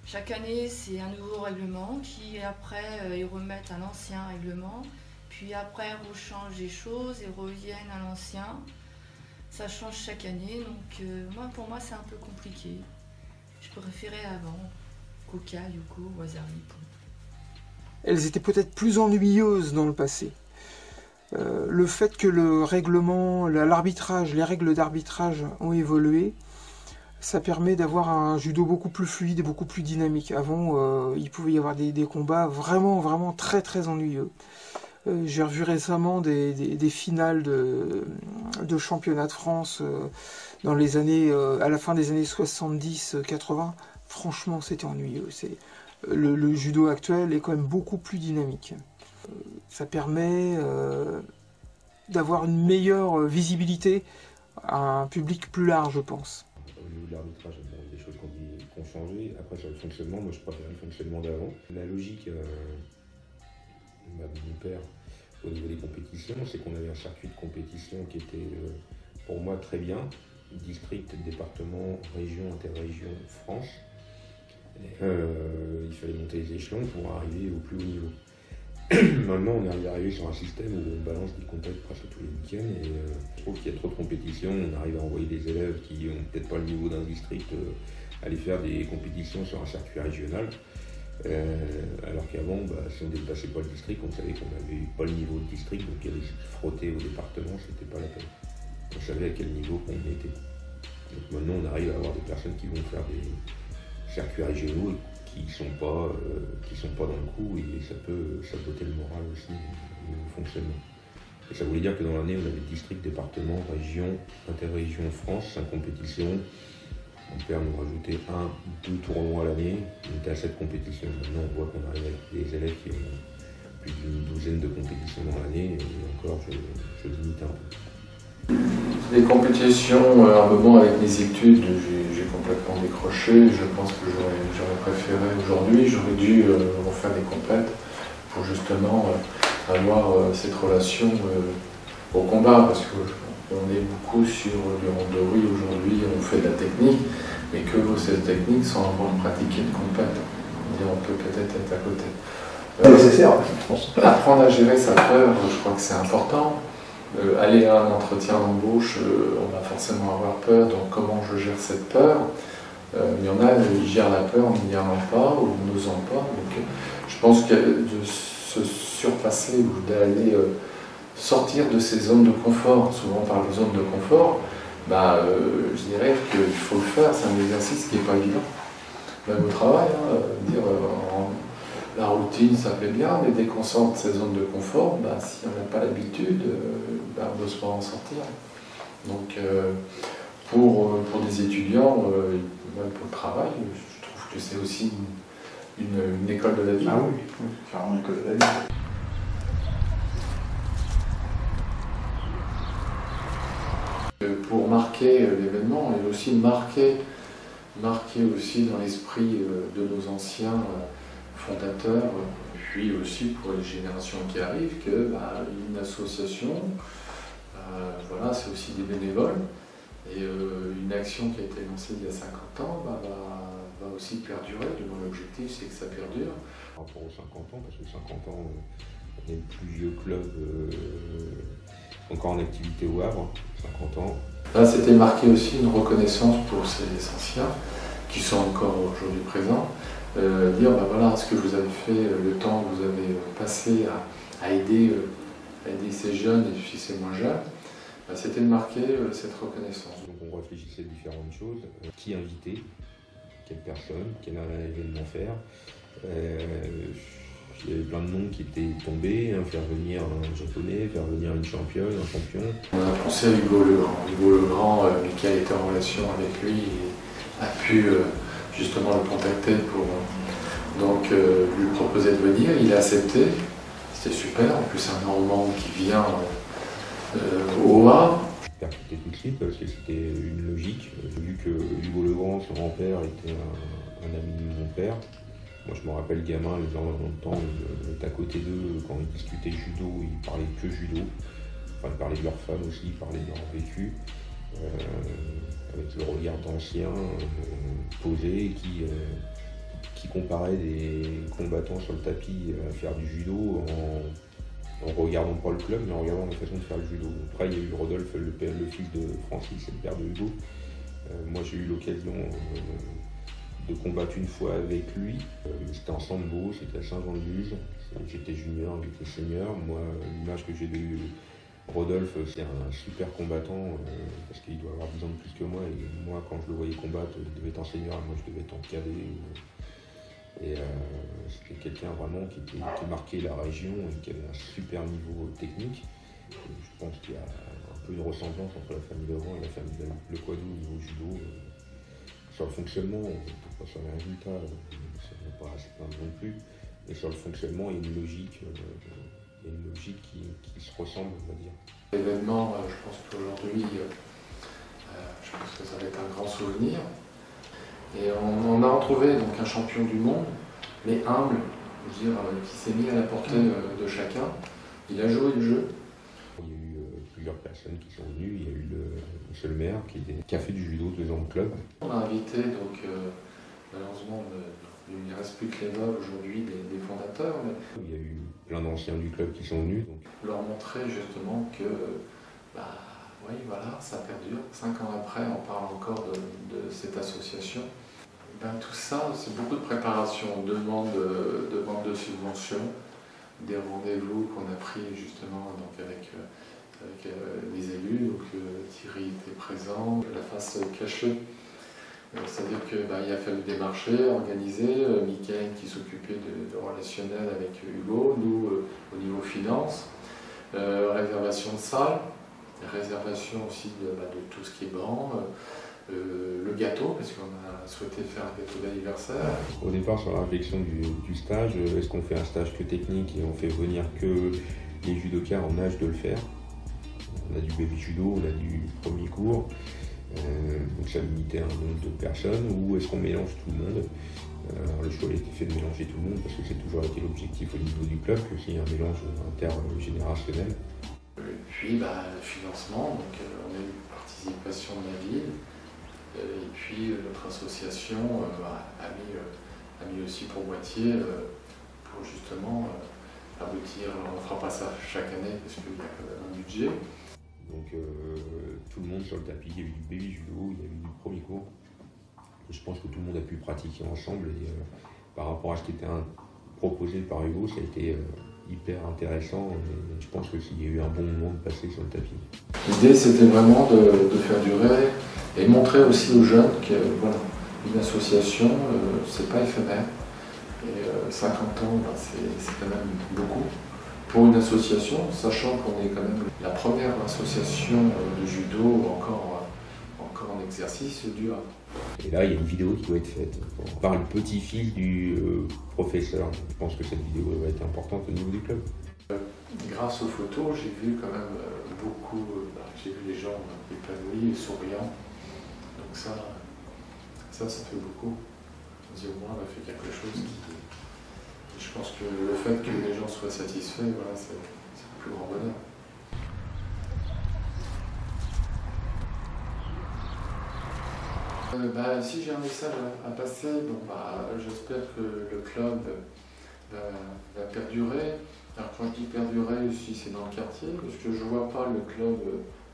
Chaque année, c'est un nouveau règlement qui, après, ils remettent un ancien règlement. Puis après, ils rechangent les choses et reviennent à l'ancien. Ça change chaque année, donc pour moi, c'est un peu compliqué. Je préférais avant Koka, Yoko, Wazari. Elles étaient peut-être plus ennuyeuses dans le passé. Le fait que le règlement, l'arbitrage, les règles d'arbitrage ont évolué, ça permet d'avoir un judo beaucoup plus fluide et beaucoup plus dynamique. Avant, il pouvait y avoir des combats vraiment très très ennuyeux. J'ai revu récemment des finales de championnat de France dans les années, à la fin des années 70-80. Franchement, c'était ennuyeux. Le judo actuel est quand même beaucoup plus dynamique. Ça permet d'avoir une meilleure visibilité à un public plus large, je pense. Au niveau de l'arbitrage, il y a des choses qui ont changé. Après, sur le fonctionnement, moi je préfère le fonctionnement d'avant. La logique de mon père au niveau des compétitions, c'est qu'on avait un circuit de compétition qui était pour moi très bien. District, département, région, interrégion, France. Il fallait monter les échelons pour arriver au plus haut niveau. Maintenant, on arrive sur un système où on balance des compètes presque tous les week-ends et je trouve qu'il y a trop de compétitions. On arrive à envoyer des élèves qui n'ont peut-être pas le niveau d'un district aller faire des compétitions sur un circuit régional. Alors qu'avant, si on ne dépassait pas le district, on savait qu'on n'avait pas le niveau de district, donc il y avait frotter au département, c'était pas la peine. On savait à quel niveau on était. Donc maintenant, on arrive à avoir des personnes qui vont faire des circuits régionaux qui sont pas dans le coup et ça peut saboter le moral aussi, le fonctionnement. Et ça voulait dire que dans l'année, on avait district, département, région, interrégion, France, 5 compétitions. Mon père nous rajoutait 1 ou 2 tournois à l'année, on était à 7 compétitions. Maintenant, on voit qu'on arrive avec des élèves qui ont plus d'une douzaine de compétitions dans l'année et encore, je limite un peu. Les compétitions, à un moment avec mes études, j'ai complètement décroché. Je pense que j'aurais préféré aujourd'hui, j'aurais dû refaire des compètes pour justement avoir cette relation au combat, parce qu'on est beaucoup sur du randori aujourd'hui, on fait de la technique, mais que cette technique sans avoir pratiqué de compète. On peut peut-être être à côté. Nécessaire, je pense. Apprendre à gérer sa peur, je crois que c'est important. Aller à un entretien d'embauche, on va forcément avoir peur, donc comment je gère cette peur? Il y en a, ils gèrent la peur en n'y allant pas ou en n'osant pas. Donc, je pense que de se surpasser ou d'aller sortir de ces zones de confort, souvent on parle de zones de confort, je dirais qu'il faut le faire, c'est un exercice qui n'est pas évident. Même au travail, la routine, ça fait bien, mais dès qu'on sort de ces zones de confort, si on n'a pas l'habitude, on ne peut pas en sortir. Donc, pour des étudiants, même pour le travail, je trouve que c'est aussi une école de la vie. Ah oui, carrément une école de la vie. Pour marquer l'événement et aussi marquer aussi dans l'esprit de nos anciens fondateurs, puis aussi pour les générations qui arrivent, que une association, voilà, c'est aussi des bénévoles, et une action qui a été lancée il y a 50 ans va aussi perdurer. L'objectif, c'est que ça perdure. Par rapport aux 50 ans, parce que 50 ans, on est le plus vieux club encore en activité au Havre, 50 ans. Là, c'était marqué aussi une reconnaissance pour ces anciens, qui sont encore aujourd'hui présents. Dire voilà ce que vous avez fait, le temps que vous avez passé à aider ces jeunes et puis ces moins jeunes, c'était de marquer cette reconnaissance. Donc on réfléchissait à différentes choses, qui inviter, quelle personne, quel événement faire. Il y avait plein de noms qui étaient tombés, faire venir un japonais, faire venir une championne, un champion. On a pensé à Hugo Legrand. Hugo Legrand, Michael était en relation avec lui et a pu justement le contacter pour lui proposer de venir. Il a accepté, c'était super. En plus, un Normand qui vient au Havre. percuté tout de suite parce que c'était une logique. J'ai vu que Hugo Legrand, son grand-père, était un ami de mon père. Moi je me rappelle gamin, les gens dans le temps, ils étaient à côté d'eux quand ils discutaient judo, ils parlaient que judo. Enfin, ils parlaient de leurs femmes aussi, ils parlaient de leur vécu. Avec le regard d'anciens posés qui comparaient des combattants sur le tapis à faire du judo en regardant pas le club mais en regardant la façon de faire le judo. Après il y a eu Rodolphe, le fils de Francis et le père de Hugo. Moi j'ai eu l'occasion de combattre une fois avec lui. C'était en sambo, c'était à Saint-Jean-de-Luz. J'étais junior, il était senior. Moi l'image que j'ai de Rodolphe, c'est un super combattant parce qu'il doit avoir 10 ans de plus que moi et moi quand je le voyais combattre, il devait être en senior et moi je devais être en cadet. Et c'était quelqu'un vraiment qui marquait la région et qui avait un super niveau technique. Et je pense qu'il y a un peu une ressemblance entre la famille Legrand et la famille Le Quadou au niveau judo. Sur le fonctionnement, pas sur les résultats, ça ne va pas assez plaindre non plus, mais sur le fonctionnement, il y a une logique. Il y a une logique qui se ressemble, on va dire. L'événement, je pense qu'aujourd'hui, je pense que ça va être un grand souvenir. Et on a retrouvé donc un champion du monde, mais humble, je veux dire, qui s'est mis à la portée de chacun. Il a joué le jeu. Il y a eu plusieurs personnes qui sont venues. Il y a eu monsieur le maire qui a fait du judo 2 ans de club. On a invité, donc, malheureusement, il ne reste plus que les veuves aujourd'hui des fondateurs. Mais il y a eu plein d'anciens du club qui sont venus. Donc. Leur montrer justement que, oui, voilà, ça perdure. 5 ans après, on parle encore de cette association. Tout ça, c'est beaucoup de préparation, demande de subventions, des rendez-vous qu'on a pris justement donc avec les élus. Donc, Thierry était présent, la face cachée. C'est-à-dire qu'il a fallu démarcher, organiser, Mickaël qui s'occupait de relationnel avec Hugo, nous au niveau finance, réservation de salle, réservation aussi de tout ce qui est banc, le gâteau, parce qu'on a souhaité faire un gâteau d'anniversaire. Au départ, sur la réflexion du stage, est-ce qu'on fait un stage que technique et on fait venir que les judokas en âge de le faire? On a du baby judo, on a du premier cours. Donc ça limitait un nombre de personnes, ou est-ce qu'on mélange tout le monde? Alors le choix a été fait de mélanger tout le monde parce que c'est toujours été l'objectif au niveau du club, qu'il y ait un mélange intergénérationnel. Et puis le financement, donc on a eu une participation de la ville, et puis notre association a mis aussi pour moitié pour justement aboutir. Alors, on ne fera pas ça chaque année parce qu'il y a quand même un budget. Donc tout le monde sur le tapis, il y a eu du baby judo, il y a eu du premier cours. Et je pense que tout le monde a pu pratiquer ensemble et par rapport à ce qui était proposé par Hugo, ça a été hyper intéressant et je pense que s'il y a eu un bon moment de passer sur le tapis. L'idée c'était vraiment de faire durer et montrer aussi aux jeunes que voilà, une association, c'est pas éphémère. Et 50 ans, c'est quand même beaucoup. Pour une association, sachant qu'on est quand même la première association de judo encore en exercice du Havre. Et là, il y a une vidéo qui doit être faite par le petit-fils du professeur. Je pense que cette vidéo va être importante au niveau du club. Grâce aux photos, j'ai vu quand même beaucoup, j'ai vu les gens épanouis, souriants. Donc ça fait beaucoup. On se dit au moins on a fait quelque chose qui... Je pense que le fait que les gens soient satisfaits, voilà, c'est le plus grand bonheur. Si j'ai un message à passer, j'espère que le club va perdurer. Alors quand je dis perdurer, si c'est dans le quartier, parce que je ne vois pas le club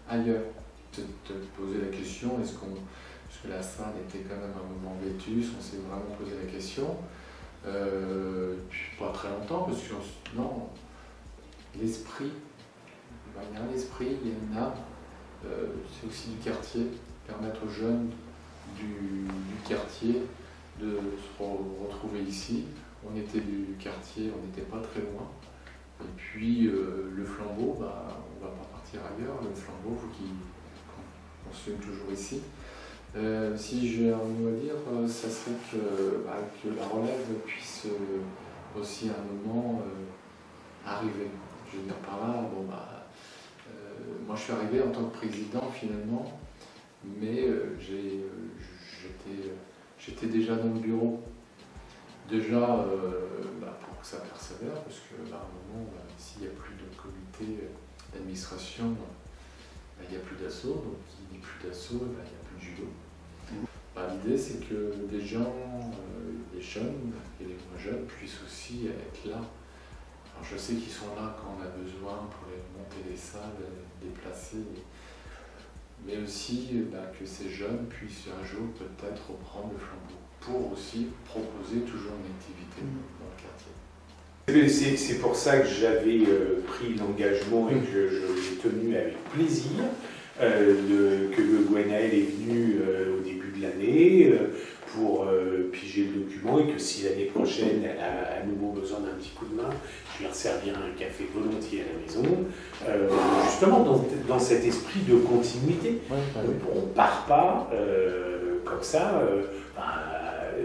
ailleurs. C'est de poser la question, parce que la salle était quand même un moment vétus, on s'est vraiment posé la question. Puis pas très longtemps, parce que non, l'esprit, il y a un esprit, il y a une âme, c'est aussi du quartier, permettre aux jeunes du quartier de se retrouver ici. On était du quartier, on n'était pas très loin. Et puis le flambeau, on ne va pas partir ailleurs, le flambeau, il faut qu'il continue toujours ici. Si j'ai un mot à dire, ça serait que la relève puisse aussi à un moment arriver. Je veux dire par là, moi je suis arrivé en tant que président finalement, mais j'étais déjà dans le bureau. Déjà pour que ça persévère, parce qu'à un moment, s'il n'y a plus de comité d'administration, il n'y a plus d'assaut, donc il n'y a plus d'assaut, il n'y a plus de judo. L'idée c'est que des gens, les jeunes et les moins jeunes puissent aussi être là. Alors, je sais qu'ils sont là quand on a besoin pour les monter les salles, les déplacer, mais aussi que ces jeunes puissent un jour peut-être reprendre le flambeau pour aussi proposer toujours une activité dans le quartier. C'est pour ça que j'avais pris l'engagement et que je l'ai tenu avec plaisir, que le Gwenaël est venu au début de l'année pour piger le document, et que si l'année prochaine elle a à nouveau besoin d'un petit coup de main, je lui resservirai un café volontiers à la maison, justement dans cet esprit de continuité. On ne part pas comme ça,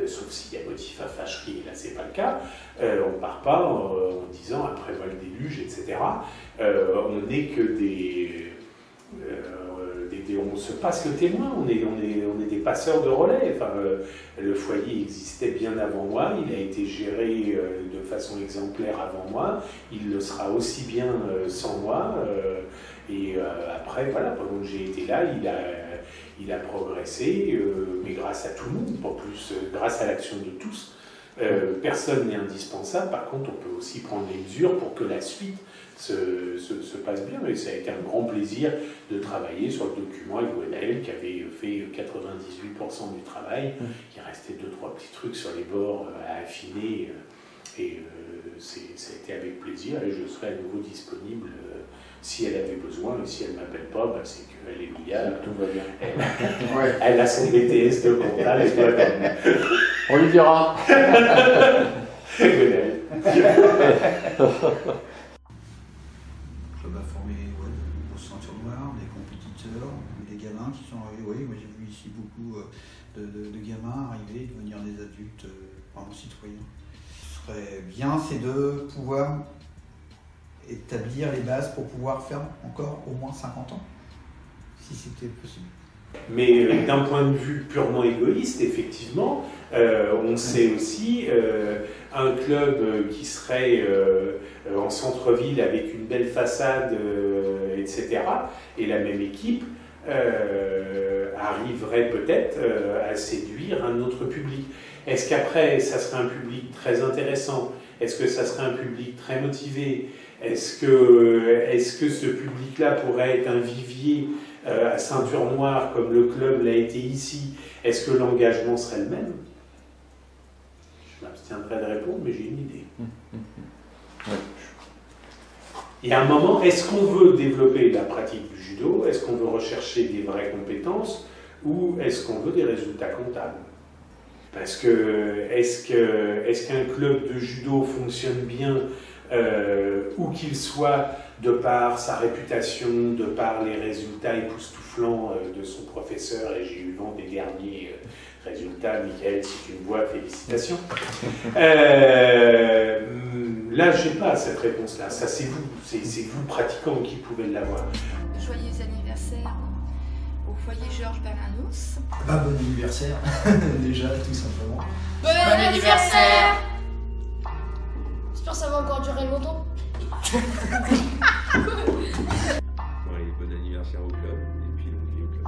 sauf s'il y a motif à fâcherie, là c'est pas le cas, on ne part pas en disant après moi le déluge, etc. On n'est que on se passe le témoin, on est des passeurs de relais. Enfin, le foyer existait bien avant moi, il a été géré de façon exemplaire avant moi, il le sera aussi bien sans moi, et après, voilà, pendant que j'ai été là, il a progressé, mais grâce à tout le monde, pas plus, grâce à l'action de tous. Personne n'est indispensable, par contre on peut aussi prendre les mesures pour que la suite se passe bien, et ça a été un grand plaisir de travailler sur le document avec Gwenaël qui avait fait 98% du travail. Il restait 2-3 petits trucs sur les bords à affiner, et ça a été avec plaisir, et je serai à nouveau disponible si elle avait besoin, et si elle ne m'appelle pas, c'est que alléluia, tout va bien. Elle a son BTS de comptable, et tout va bien. On lui dira. Gwenaël. Club a formé de grosses ceintures noires, des compétiteurs, des gamins qui sont arrivés. Oui, moi j'ai vu ici beaucoup de gamins arriver, devenir des adultes, vraiment citoyens. Ce serait bien, c'est de pouvoir établir les bases pour pouvoir faire encore au moins 50 ans, si c'était possible. Mais d'un point de vue purement égoïste, effectivement, on sait aussi un club qui serait en centre-ville avec une belle façade, etc., et la même équipe arriverait peut-être à séduire un autre public. Est-ce qu'après, ça serait un public très intéressant? Est-ce que ça serait un public très motivé? Est-ce que ce public-là pourrait être un vivier à ceinture noire comme le club l'a été ici? Est-ce que l'engagement serait le même? Je m'abstiendrai de répondre, mais j'ai une idée. Il y a un moment, est-ce qu'on veut développer la pratique du judo? Est-ce qu'on veut rechercher des vraies compétences? Ou est-ce qu'on veut des résultats comptables? Parce que est-ce qu'un club de judo fonctionne bien où qu'il soit, de par sa réputation, de par les résultats époustouflants de son professeur, et j'ai eu vent des derniers résultats, Michael, si tu me vois, félicitations. Là, je n'ai pas cette réponse-là, ça c'est vous pratiquants qui pouvez l'avoir. Joyeux anniversaire au foyer Georges Balanos. Bon anniversaire, déjà, tout simplement. Bon anniversaire! J'espère que ça va encore durer longtemps. Bon anniversaire au club, et puis longue vie au club.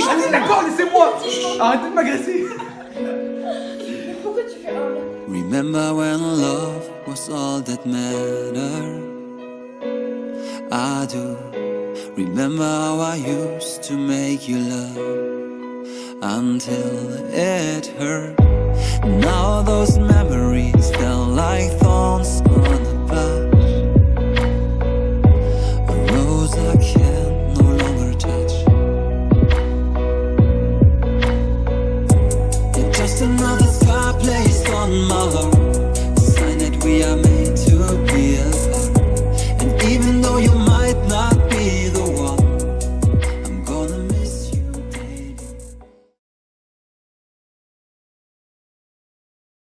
Allez, d'accord, laissez-moi. Arrêtez de m'agresser. Pourquoi tu fais un? Remember when love was all that mattered? I do. Remember how I used to make you love until it hurt. Now those memories feel like thorns on a bush, a rose I can no longer touch. It's just another scar placed on my heart, a sign that we are made